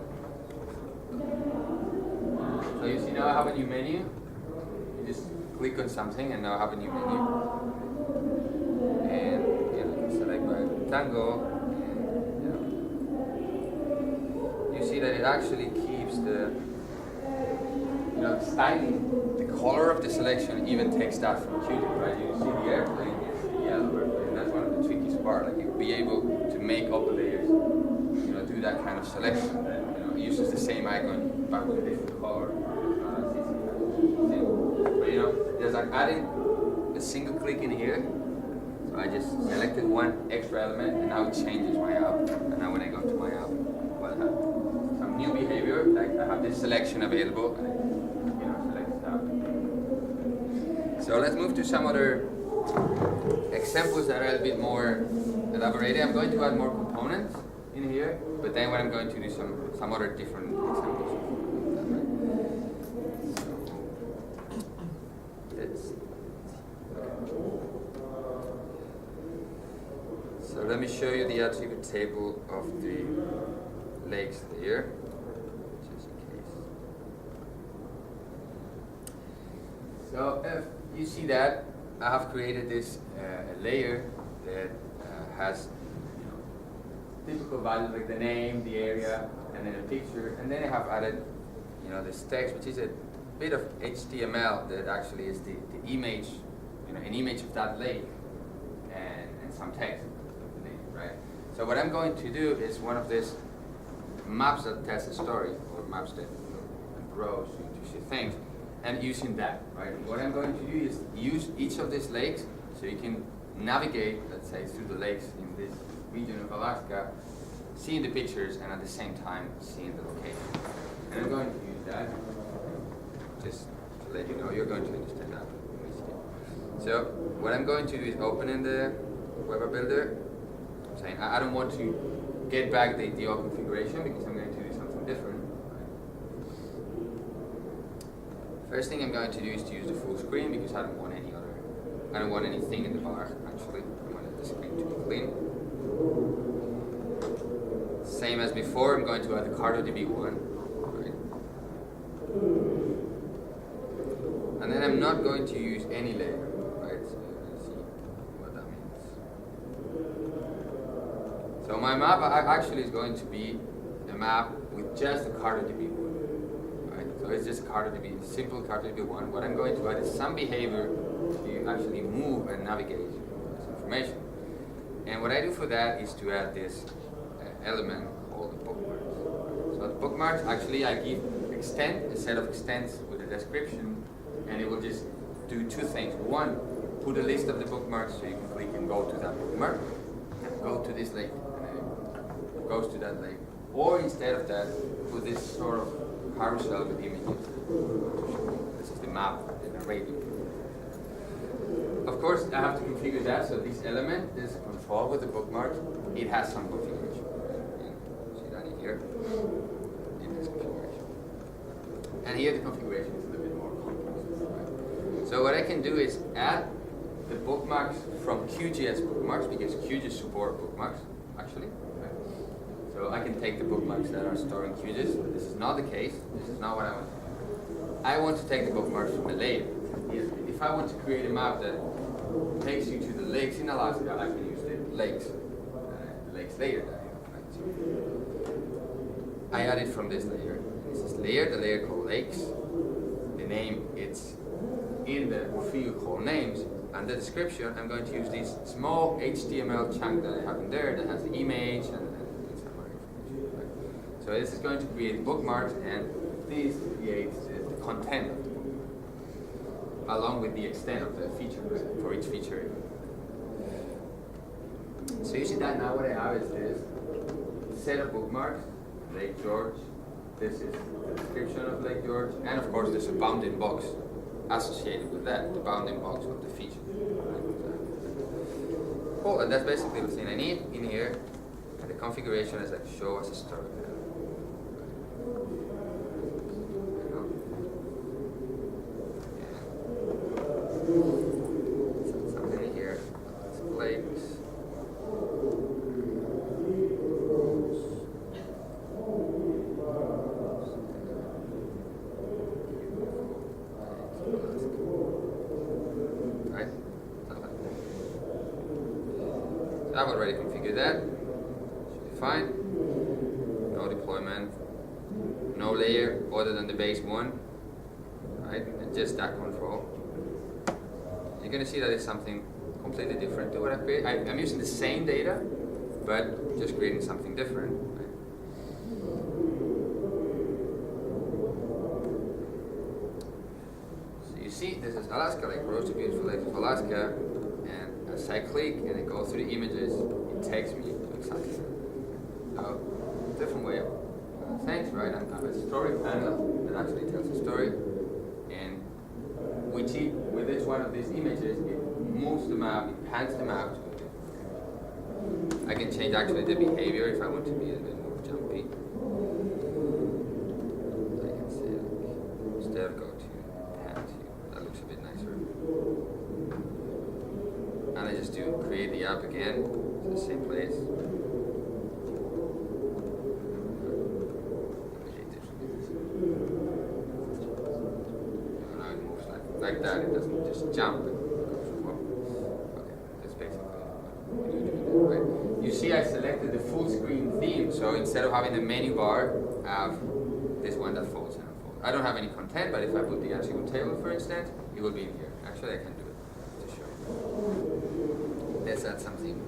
So you see now I have a new menu. You just click on something and now I have a new menu. And you can select my rectangle. And you see that it actually keeps the styling, the color of the selection even takes that from QGIS, right? You see the airplane is the yellow airplane. That's one of the trickiest part. Like you'll be able to make up the layers, do that kind of selection. That, it uses the same icon but with a different color. But just like adding a single click in here. So I just selected one extra element and now it changes my app. And now when I go to my app, well, I have some new behavior. Like I have this selection available and I select stuff. So let's move to some other examples that are a bit more elaborated. I'm going to add more components. in here, but then when I'm going to do some other different examples of that, right? So let's So let me show you the attribute table of the lakes layer, just in case. So if you see that, I have created this layer that has typical values like the name, the area, and then a picture, and then I have added this text, which is a bit of HTML that actually is the image, an image of that lake, and some text. Right? So what I'm going to do is one of these maps that tells a story, or maps that grows to see things, and using that, right? What I'm going to do is use each of these lakes so you can navigate, let's say, through the lakes in this region of Alaska, seeing the pictures and at the same time seeing the location. And I'm going to use that just to let you know, you're going to understand that. So what I'm going to do is open in the Web Builder. Saying I don't want to get back the old configuration because I'm going to do something different. First thing I'm going to do is to use the full screen because I don't want anything in the bar actually. I want the screen to be clean. Same as before, I'm going to add the CartoDB1. Right? And then I'm not going to use any layer. Right? So let's see what that means. So my map actually is going to be a map with just the CartoDB1, right? So it's just CartoDB, simple CartoDB1. What I'm going to add is some behavior to actually move and navigate this information. And what I do for that is to add this element called the bookmarks. So the bookmarks, actually I give a set of extents with a description, and it will just do two things. One, put a list of the bookmarks so you can click and go to that bookmark, and go to this lake. Goes to that lake, or instead of that, put this sort of carousel with images. This is the map, the narrative. Of course, I have to configure that, so this element, this control with the bookmark, it has some configuration. See that in here, in this configuration. And here the configuration is a little bit more complex. Right? So what I can do is add the bookmarks from QGIS bookmarks, because QGIS support bookmarks, actually. So I can take the bookmarks that are stored in QGIS, but this is not the case. This is not what I want to do. I want to take the bookmarks from the layer. If I want to create a map that takes you to the lakes in Alaska, I can use the lakes layer. I add it from this layer. This is layer, the layer called lakes. The name, it's in the field called names. And the description, I'm going to use this small HTML chunk that I have in there that has the image and so this is going to create bookmarks, and this creates the content of the bookmark, along with the extent of the feature for each feature. So you see that now what I have is this set of bookmarks, Lake George. This is the description of Lake George, and of course there's a bounding box associated with that, the bounding box of the feature. Cool, and that's basically the thing I need in here. And the configuration is like show as a story. Something in here. Lakes. Right? So I've already configured that. Should be fine. No deployment. No layer other than the base one. Right? And just that control. You're going to see that it's something completely different to what I've created. I'm using the same data, but just creating something different. Right? So you see, this is Alaska Lake, Road to Beautiful Lakes of Alaska, and as I click and I go through the images, it takes me to exactly a different way of things, right? I have a story panel that actually tells a story, and with each one of these images, it moves the map, it pans the map to a different. I can change actually the behavior if I want to be a bit more jumpy. I can say like, instead of go to hand view, that looks a bit nicer. And I just do create the app again, to the same place. Now it moves like that, it doesn't just jump. Okay, that's basically what you do, right? You see I selected the full screen theme, so instead of having the menu bar, I have this one that folds and unfolds. I don't have any content, but if I put the attribute table, for instance, it will be in here. Actually, I can do it to show you. Let's add something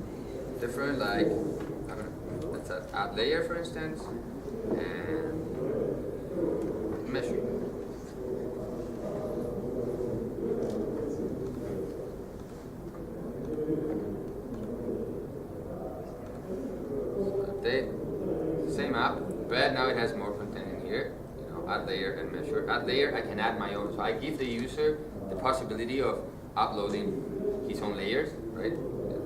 different, like, I don't know, let's add layer, for instance, and measure. Update, same app, but now it has more content in here. You know, add layer and measure. Add layer, I can add my own. So I give the user the possibility of uploading his own layers, right?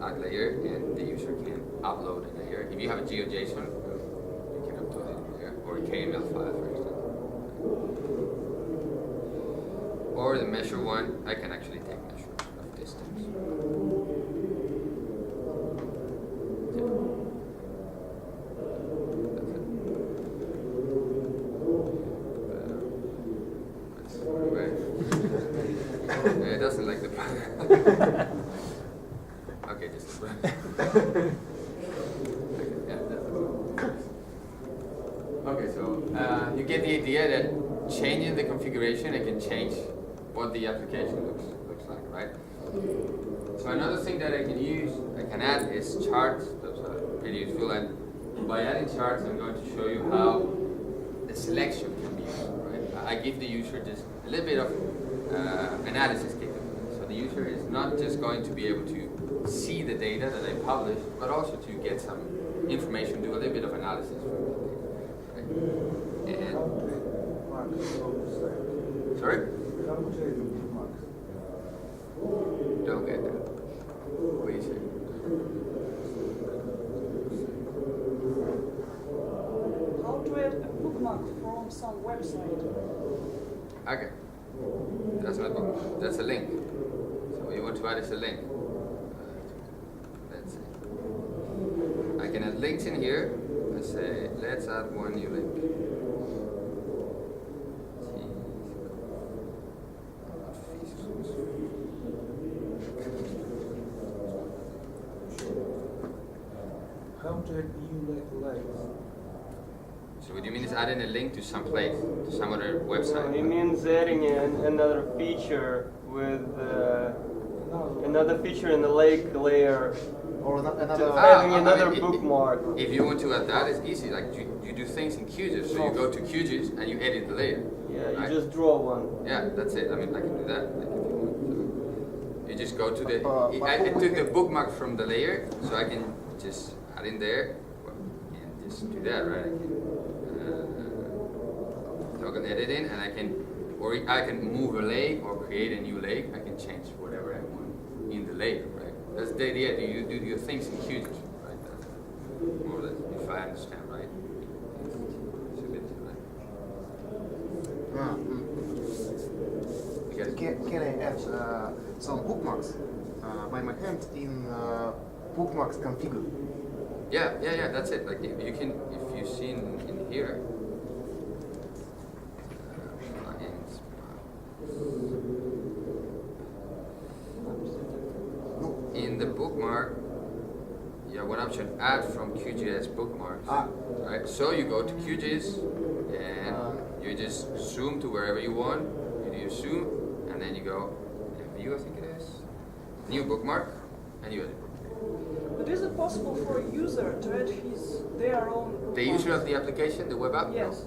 Add layer, and the user can upload a layer. If you have a GeoJSON, you can upload it in there, or a KML file, for instance. Or the measure one, I can actually take measurements of distance. It doesn't like the okay, just okay, so you get the idea that changing the configuration, it can change what the application looks like, right? So another thing that I can add is charts. Those are pretty useful, and by adding charts, I'm going to show you how the selection can be used, right? I give the user just a little bit of analysis capability. So the user is not just going to be able to see the data that I publish, but also to get some information, do a little bit of analysis from the data. Right? And sorry? Don't get that. What do you say? How to add a bookmark from some website? Okay. That's not a bookmark. That's a link. So what you want to add is a link. Let's see. I can add links in here. Let's say, let's add one new link. How to add new links? So what you mean is adding a link to some place, to some other website? It means adding in another feature with another feature in the lake layer. Or Having another bookmark. If you want to add that, it's easy. Like you do things in QGIS. So you go to QGIS and you edit the layer. Yeah, you right? just draw one. Yeah, that's it. I mean, I can do that. Like if you want. So you just go to the. I took the bookmark from the layer, so I can just add in there and just do that, right? I can toggle editing, and I can move a lake or create a new lake. I can change whatever I want in the layer, right? That's the idea. You do your things in QGIS, right? That's more or less, if I understand, right? It's a bit like. Can I add some bookmarks by my hand in bookmarks configure? Yeah. That's it. Like if you see in here. In the bookmark, one option, add from QGIS bookmarks. Right? So you go to QGIS and you just zoom to wherever you want. You do your zoom, and then you go view, I think it is, new bookmark, and you edit. But is it possible for a user to add their own? The user of the application, the web app? Yes.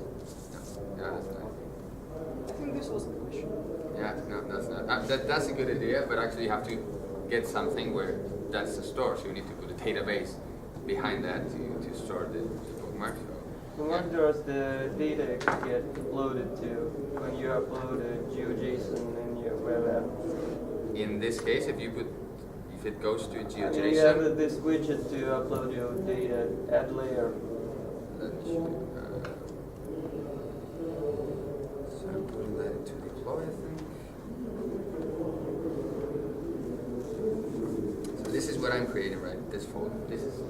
No. Yeah, that's not. I think this was the question. Yeah, no, that's not. That's a good idea, but actually you have to get something where that's the store. So you need to put a database behind that to store the bookmark. So what does the data get uploaded to when you upload a GeoJSON in your web app? In this case, if if it goes to And you have GeoJSON, this widget to upload your data, add layer. let me show you. So I'm putting that into deploy, I think. So this is what I'm creating, right? This folder. This is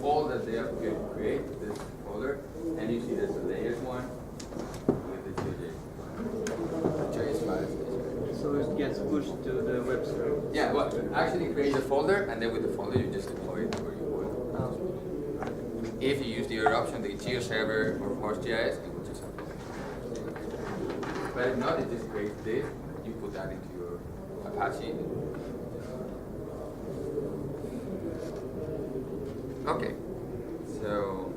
all that they have to create, this folder. And you see there's a layers one with the GeoJSON files. So it gets pushed to the web server. Yeah, well, actually create a folder, and then with the folder you just deploy it where you want. Oh. If you use the other option, the GeoServer or HostGIS, it will just upload it. But if not, it just creates this. You put that into your Apache. Okay. So,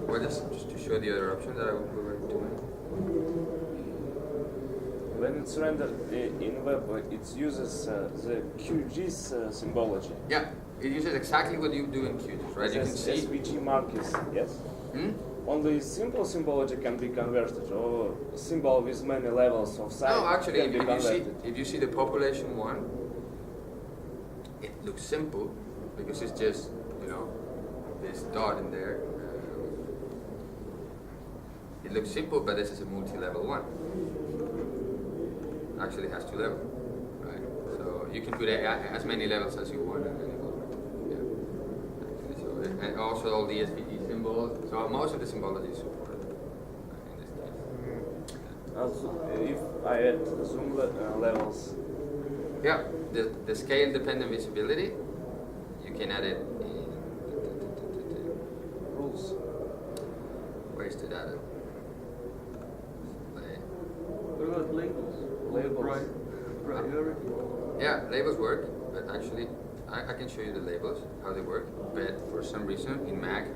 what is just to show the other option that we were doing? When it's rendered in web, it uses the QGIS symbology. Yeah, it uses exactly what you do in QGIS, right? You can see. SVG markers, yes? Hmm? Only simple symbology can be converted, or symbol with many levels of size No, actually, can be converted. if you see the population one, it looks simple because it's just, you know, this dot in there. It looks simple, but this is a multi-level one. Actually, it has 2 levels, right? So you can put as many levels as you want. And it will, yeah. Actually, so and also all the SVG symbols. So most of the symbology is supported in this case. Also, if I add zoom levels, Yeah, the scale dependent visibility, you can add it in rules. ways to add it. What about labels? Labels. Priority? Yeah, labels work, but actually, I can show you the labels, how they work, but for some reason in Mac,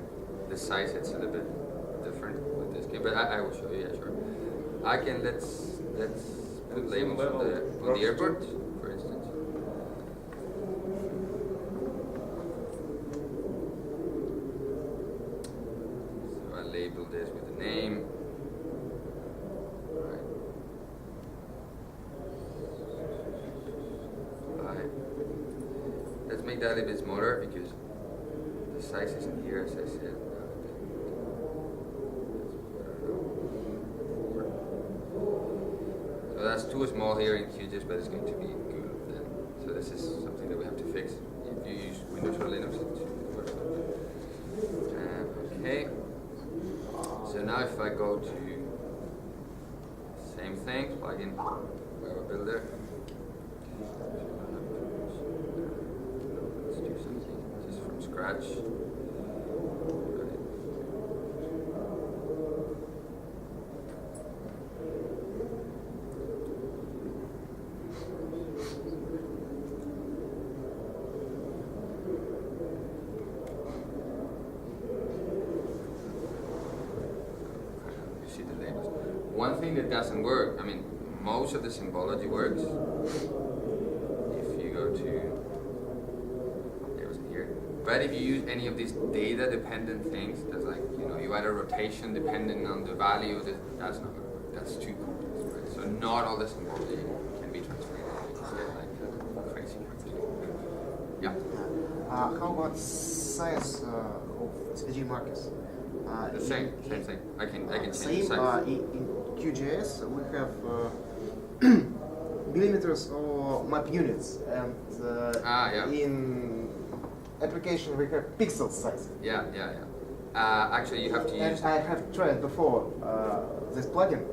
the size is a little bit different with this game, but I will show you, yeah, sure. I can, let's put And labels level on the airport, for instance. So I label this with a name. Right. Let's make that a little bit smaller because the size isn't here, as I said. So that's too small here in QGIS, but it's going to be good then. So this is something that we have to fix. If you use Windows or Linux, it should work. Okay. So now if I go to same thing, plug in Web Builder. Let's do something just from scratch. You see the labels. One thing that doesn't work, I mean, most of the symbology works. If you go to, it was here. But if you use any of these data dependent things, that's like, you know, you add a rotation depending on the value, that's not gonna work. That's too complex, right? So not all the symbology can be transferred. It's like crazy. Yeah. How about size of SVG markers? The same thing. I can change Same. the size. In QGIS, we have millimeters or map units, and Yeah. in application we have pixel size. Yeah. Actually, you have to use. And I have tried before this plugin.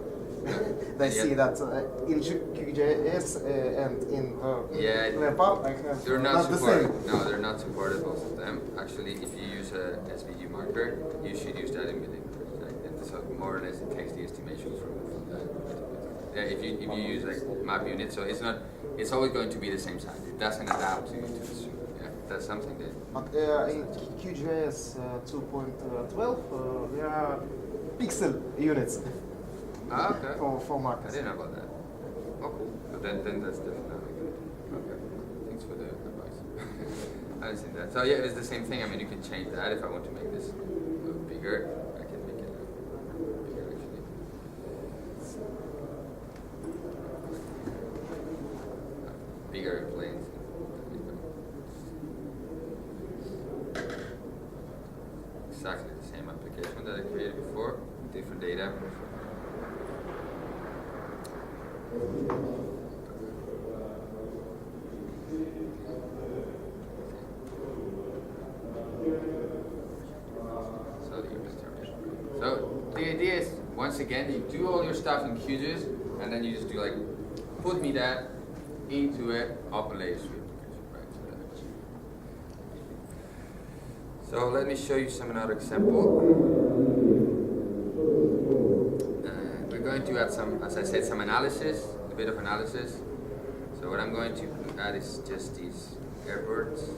They Yeah. see that in QGIS and in Yeah. web app I have They're not not the supported. same. No, they're not supported, both of them. Actually, if you use a SVG marker, you should use that in millimeters. Right? And so more or less it takes the estimations from that. Yeah, if you use like map units, so it's always going to be the same size. It doesn't adapt to the soup. Yeah, that's something that. But in QGIS 2.12 there are pixel units Okay. for I markers. didn't know about that. Oh, cool. So then that's definitely good. Okay. Thanks for the advice. I haven't seen that. So yeah, it's the same thing. I mean, you can change that if I want to make this look bigger. I can make it look bigger actually. Bigger planes. exactly the same application that I created before, different data. So the idea is, once again, you do all your stuff in QGIS, and then you just do like, put me that into an OpenLayer suite application. Right? So let me show you another example. We're going to add some, as I said, some analysis, a bit of analysis. So what I'm going to add is just these airports.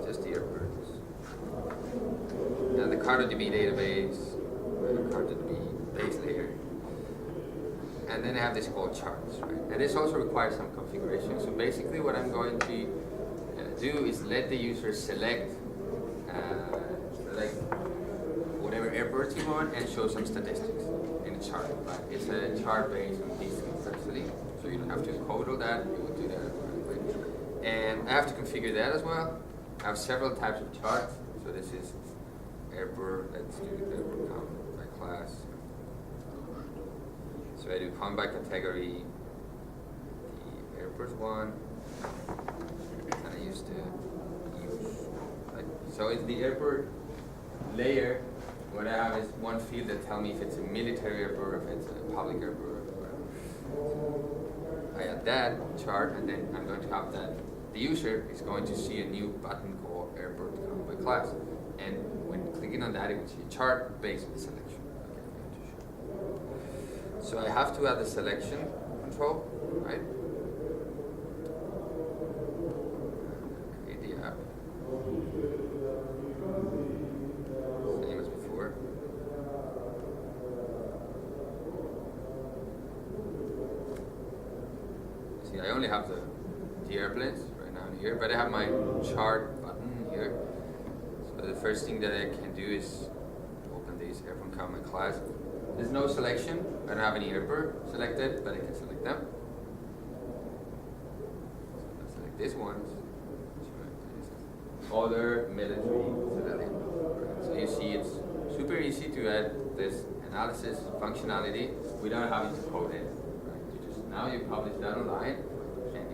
Just the airports. And the CartoDB database, the CartoDB base layer. And then I have this called charts, right? And this also requires some configuration. So basically what I'm going to do is let the user select whatever airports you want and show some statistics in the chart, right? It's a chart based on these things actually. So you don't have to encode all that, you will do that automatically. And I have to configure that as well. I have several types of charts. So this is airport, let's do the airport count by class. So I do count by category, the airports one, and I use the use. Right? So it's the airport layer. What I have is one field that tells me if it's a military airport or if it's a public airport or whatever. I add that chart, and then I'm going to have that. The user is going to see a new button called airport count by class. And when clicking on that, it will see a chart based on the selection. Okay, so I have to add the selection control, right? Create the app. Same as before. See, I only have the airplanes right now here, but I have my chart button here. So the first thing that I can do is open this airport count my class. There's no selection. I don't have any airport selected, but I can select them. So I select this one. Other military civilian. So you see it's super easy to add this analysis functionality without having to code it. Right? You just, now you publish that online, and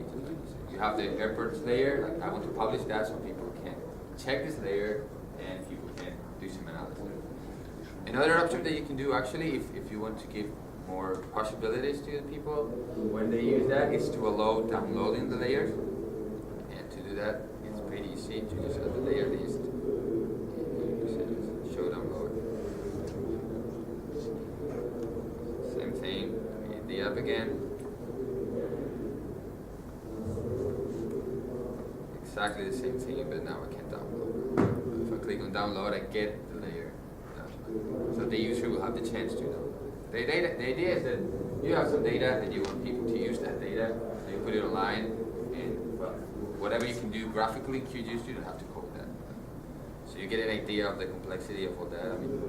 you have the airports layer. Like I want to publish that so people can check this layer and people can do some analysis. Another option that you can do actually, if you want to give more possibilities to the people when they use that, is to allow downloading the layers. And to do that, it's pretty easy to just add the layer list. Show download. Same thing, create the app again. Exactly the same thing, but now I can download. If I click on download, I get the layer. So the user will have the chance to download. The idea is that you have some data and you want people to use that data, so you put it online, and well, whatever you can do graphically in QGIS, you don't have to code that. So you get an idea of the complexity of all that. I mean,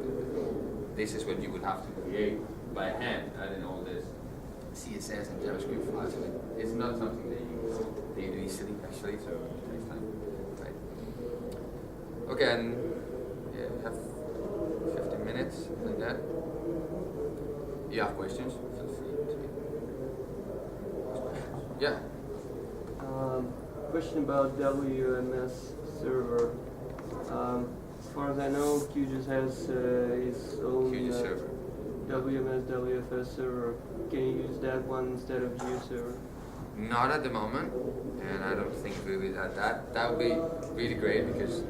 this is what you would have to create by hand, adding all this CSS and JavaScript files. It's not something that you do easily, actually, so it takes time. Right. Okay, and yeah, we have 15 minutes, like that. You have questions? Feel free to ask questions. Yeah. Question about WMS server. As far as I know, QGIS has its own QGIS server. WMS WFS server. Can you use that one instead of GeoServer? Not at the moment, and I don't think we will add that. That would be really great because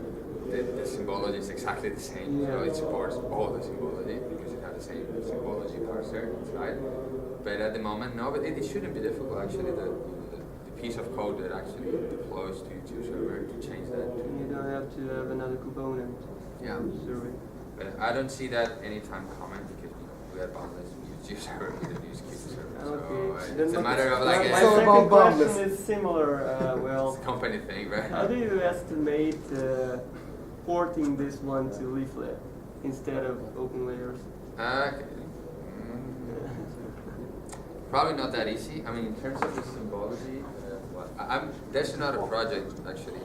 the symbology is exactly the same. Yeah. So it supports all the symbology because it has the same symbology parser inside. But at the moment, no. But it shouldn't be difficult actually. The piece of code that actually deploys to GeoServer to change that. You don't have to have another component. Yeah. Survey. But I don't see that anytime coming because we are boundless. We use GeoServer, we don't use QGIS. Okay. So it's a matter of like my a second question is similar. Well, company thing, right? how do you estimate porting this one to leaflet instead of open layers? Probably not that easy. I mean, in terms of the symbology, there's another project actually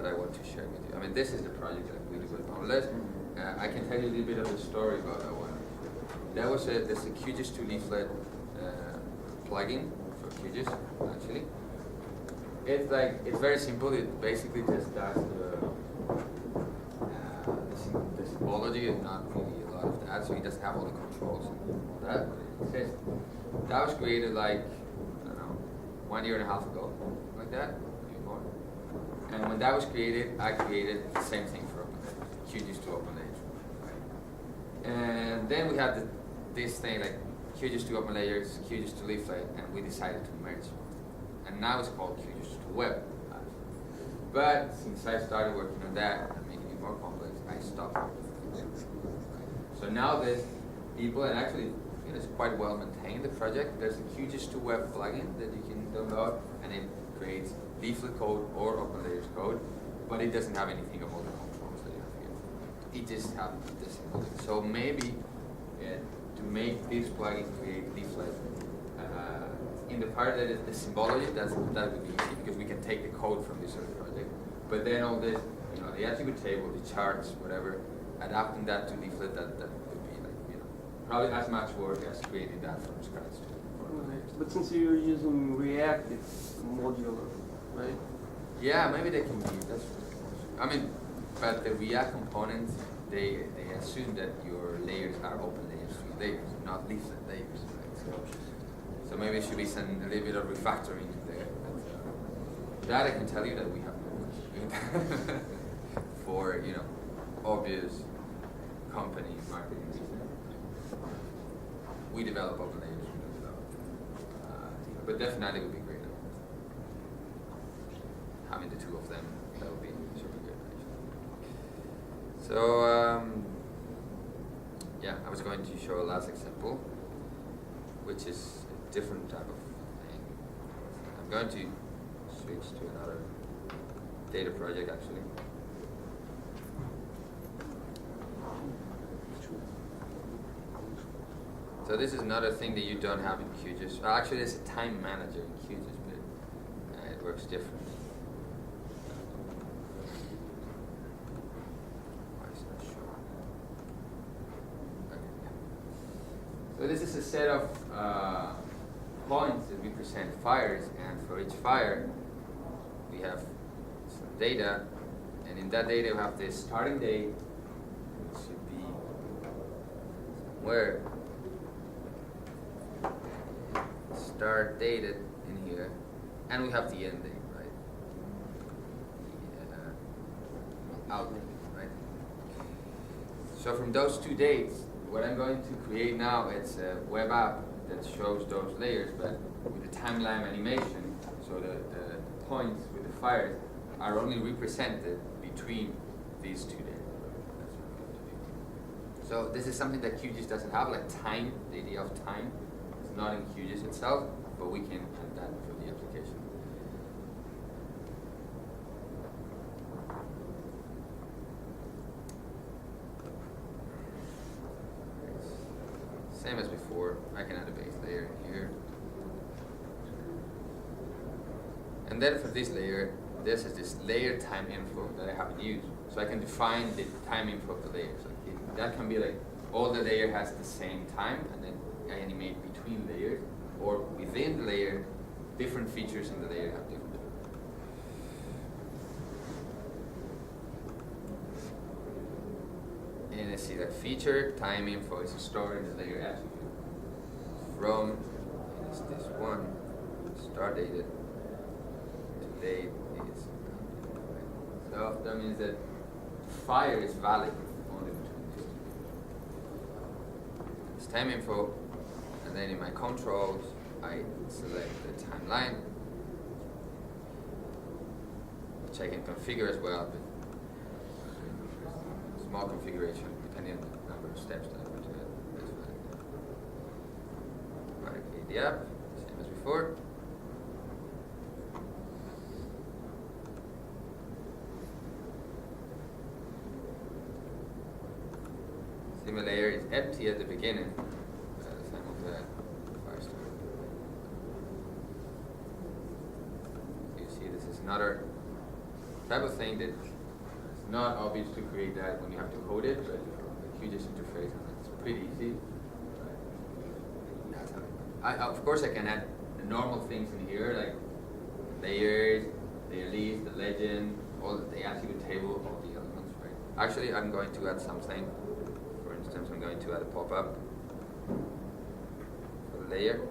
that I want to share with you. I mean, this is the project that we do with OL3. I can tell you a little bit of the story about that one. That was this a QGIS 2 leaflet plugin for QGIS, actually. It's very simple. It basically just does the symbology and not really a lot of that. So it doesn't have all the controls and all that. It says that was created like, I don't know, 1.5 years ago, like that, maybe more. And when that was created, I created the same thing for OpenLayers, QGIS to OpenLayers. Right? And then we had this thing like QGIS to OpenLayers, QGIS to Leaflet, and we decided to merge. And now it's called QGIS to Web. But since I started working on that and making it more complex, I stopped. So now there's people, and actually it's quite well maintained, the project. There's a QGIS to Web plugin that you can download, and it creates leaflet code or OpenLayers code, but it doesn't have anything of all the controls that you have here. It just has this symbolic. So maybe to make this plugin create leaflet, in the part that is the symbology, that would be easy because we can take the code from this other project. But then all this, the attribute table, the charts, whatever, adapting that to leaflet, that would be like, probably as much work as creating that from scratch. But since you're using React, it's modular, right? Yeah, maybe they can be. But the React components, they assume that your layers are open layers, free layers, not leaflet layers. Right? So maybe it should be a little bit of refactoring in there. That I can tell you that we have no for obvious company marketing reasons. We develop open layers, we don't develop. But definitely would be great. Having the two of them, that would be super good. Actually. So yeah, I was going to show a last example, which is a different type of thing. I'm going to switch to another data project actually. So this is another thing that you don't have in QGIS. Well, actually, there's a time manager in QGIS, but it works different. Why is it not showing? Okay, yeah. So this is a set of points that represent fires, and for each fire, we have some data, and in that data, we have the starting date, which should be somewhere. Start dated in here, and we have the end date, right? The out date, right? So from those two dates, what I'm going to create now, it's a web app that shows those layers, but with the timeline animation, so the points with the fires are only represented between these 2 days. That's what I'm going to do. So this is something that QGIS doesn't have, like time, the idea of time. It's not in QGIS itself, but we can add that for the application. Same as before, I can add a base layer here. And then for this layer, this is this layer time info that I haven't used. So I can define the time info of the layer. So that can be like, all the layer has the same time, and then I animate between layers, or within the layer, different features in the layer have different. And I see that feature time info is stored in the layer attribute. From is this one, start dated to date is. So that means that fire is valid only between these two. It's time info, and then in my controls, I select the timeline, which I can configure as well, but small configuration depending on the number of steps that I want to add. That's fine. Right, the app, same as before. Similar layer is empty at the beginning, at the time of the fire start. You see, this is another type of thing that it's not obvious to create that when you have to code it, but the QGIS interface, it's pretty easy. Of course, I can add the normal things in here, like layers, layer list, the legend, all the attribute table, all the elements, right? Actually, I'm going to add something. For instance, I'm going to add a pop-up for the layer.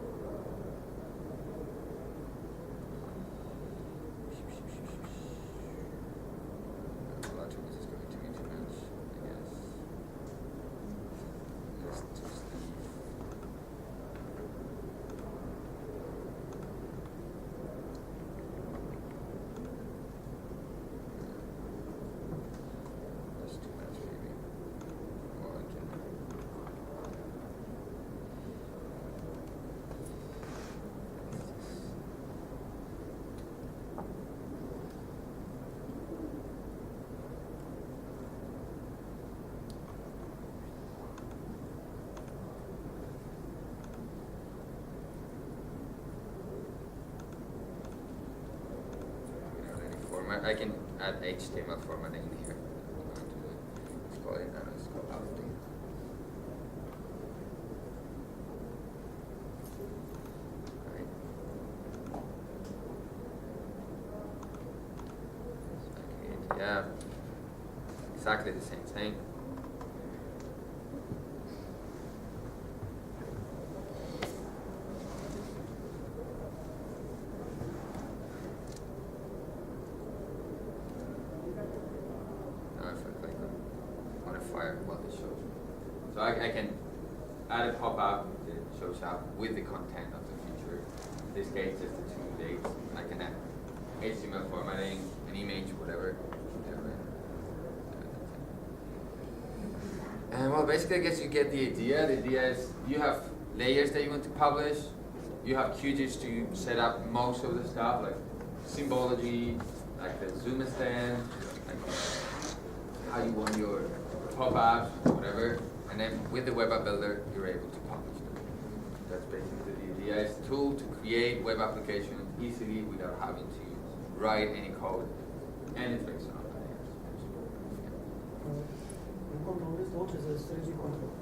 I can add HTML formatting in here. Let's call it, let's go update. Right. Okay, yeah, exactly the same thing. So I can add a pop-up that shows up with the content of the feature. In this case, just the 2 dates. I can add HTML formatting, an image, whatever. And well, basically, I guess you get the idea. The idea is you have layers that you want to publish. You have QGIS to set up most of the stuff, like symbology, like the zoom stand, like how you want your pop-ups, whatever. And then with the web app builder, you're able to publish them. That's basically the idea. It's a tool to create web applications easily without having to write any code. And it's based on layers. Control list, what is a strategy control?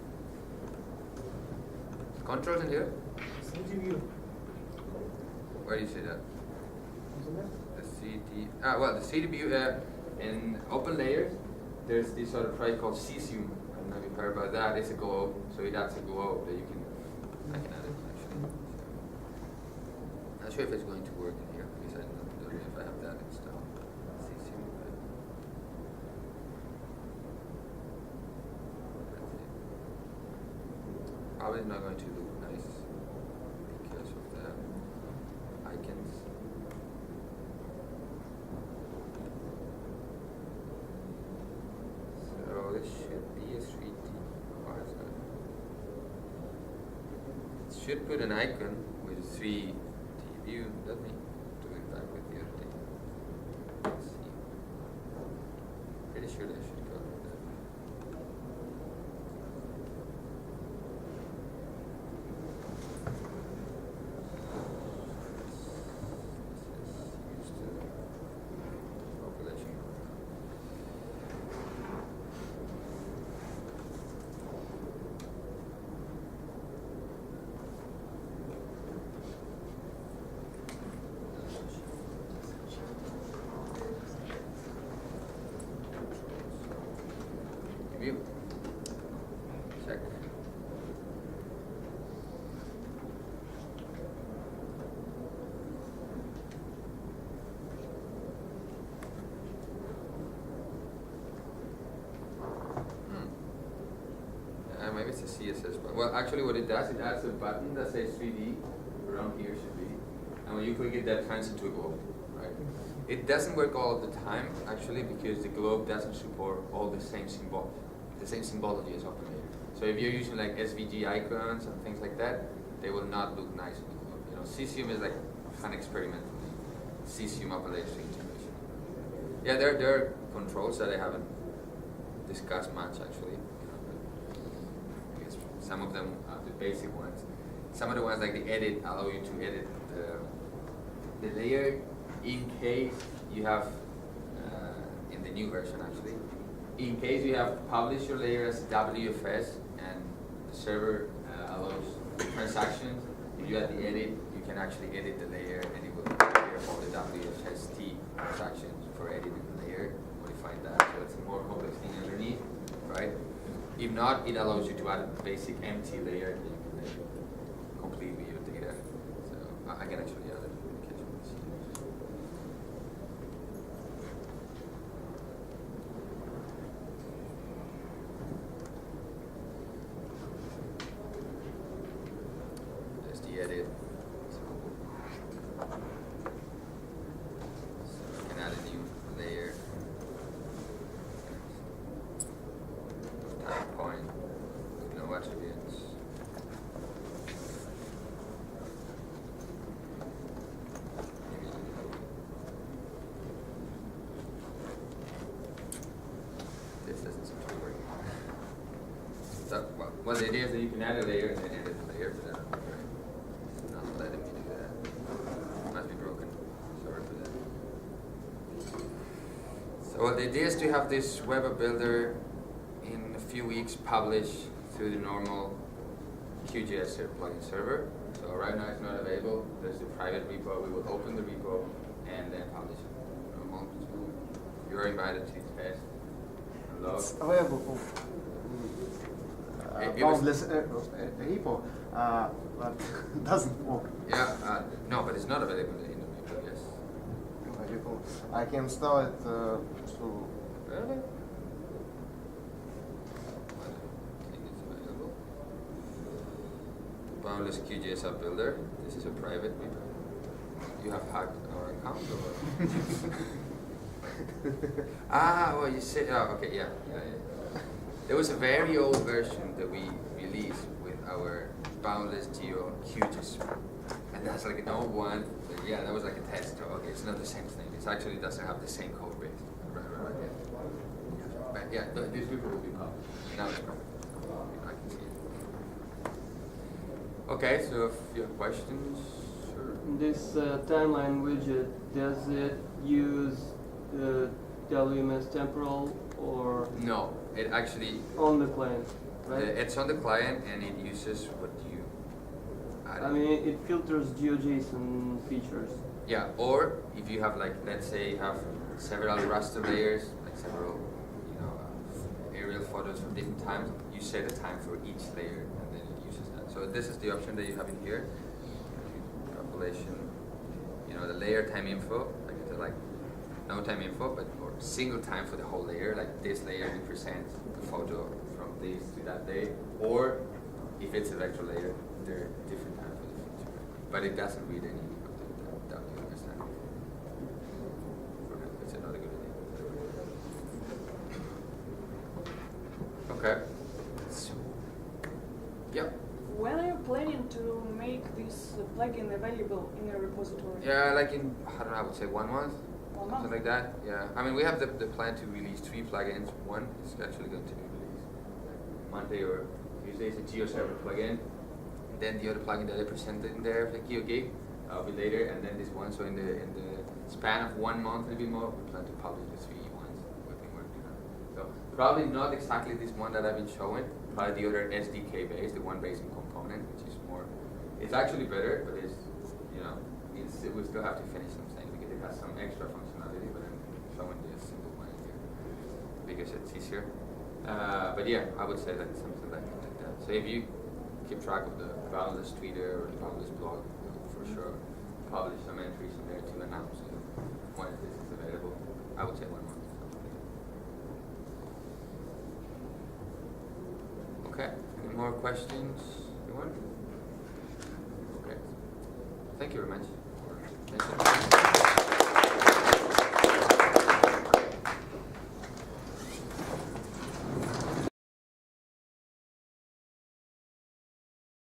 Controls in here? Strategy view. Where do you see that? On the left. The CD. Well, the CD view in open layers, there's this sort of project called Cesium. I don't know if you've heard about that. It's a globe, so that's a globe that you can. I can add it actually. Not sure if it's going to work in here because I don't know if I have that installed. Cesium. Probably not going to look nice because of the icons. So this should be a 3D. Why is that? It should put an icon with a 3D view. Let me do it back with the other thing. Let's see. Pretty sure that should go like that. This is used to population. View. Check. Maybe it's a CSS button. Well, actually what it does, it adds a button that says 3D. Around here should be. And when you click it, that turns into a globe, right? It doesn't work all of the time, actually, because the globe doesn't support all the same symbology as OpenLayer. So if you're using like SVG icons and things like that, they will not look nice on the globe. You know, Cesium is like a fun experiment with the Cesium OpenLayer integration. Yeah, there are controls that I haven't discussed much, actually. Some of them are the basic ones. Some of the ones like the edit allow you to edit the layer in case you have new version actually. In case you have published your layer as WFS and the server allows transactions, if you add the edit, you can actually edit the layer and it will clear all the WFST transactions for editing the layer, modifying that. So it's a more complex thing underneath, right? If not, it allows you to add a basic empty layer that you can then complete with your data. So I can actually add it. There's the edit. So I can add a new layer. Time point with no attributes. This doesn't seem to be working. So, well, the idea is that you can add a layer and then edit the layer, but it's not letting me do that. It must be broken. Sorry for that. So the idea is to have this web builder in a few weeks publish through the normal QGIS plugin server. So right now it's not available. There's the private repo. We will open the repo and then publish it. Normal. So you're invited to test. Hello. It's available It was- boundless repo, but doesn't work. Yeah. No, but it's not available in the repo. Yes. Repo. I can install it through. Really? I think it's available. Boundless QGIS app builder. This is a private repo. You have hacked our account or? Well, you said, okay, yeah. There was a very old version that we released with our Boundless Geo QGIS, and that's like an old one. But yeah, that was like a test. So, okay, it's not the same thing. It actually doesn't have the same code base. Right. Yeah. But yeah, this repo will be published. Now it's published. I can see it. Okay, so if you have questions, sure. This timeline widget, does it use WMS temporal or No, it actually on the client, right? it's on the client and it uses what you add. I mean, it filters GeoJSON features. Yeah, or if you have like, let's say you have several raster layers, like several, aerial photos from different times, you set a time for each layer and then it uses that. So this is the option that you have in here. Population, the layer time info, like no time info, but or single time for the whole layer, like this layer represents the photo from this to that day, or if it's a vector layer, there are different times for the feature. But it doesn't read any of the WMS time. Okay, that's another good idea. Okay. So, yeah. When are you planning to make this plugin available in a repository? Yeah, like in, I don't know, I would say 1 month. 1 month? Something like that, yeah. I mean, we have the plan to release 3 plugins. One is actually going to be released Monday or Tuesday. It's a GeoServer plugin. And then the other plugin that I presented in there, like GeoGig, will be later. And then this one. So in the span of 1 month, maybe more, we plan to publish the 3 ones we've been working on. So probably not exactly this one that I've been showing. Probably the other SDK based, the one based in component, which is more. It's actually better, but it's we still have to finish some things because it has some extra functionality, but I'm showing the simple one here because it's easier. But yeah, I would say that something like that. So if you keep track of the Boundless Twitter or the Boundless blog, we'll for sure publish some entries in there to announce when this is available. I would say 1 month. Okay. Any more questions? Anyone? Okay. Thank you very much. Thank you.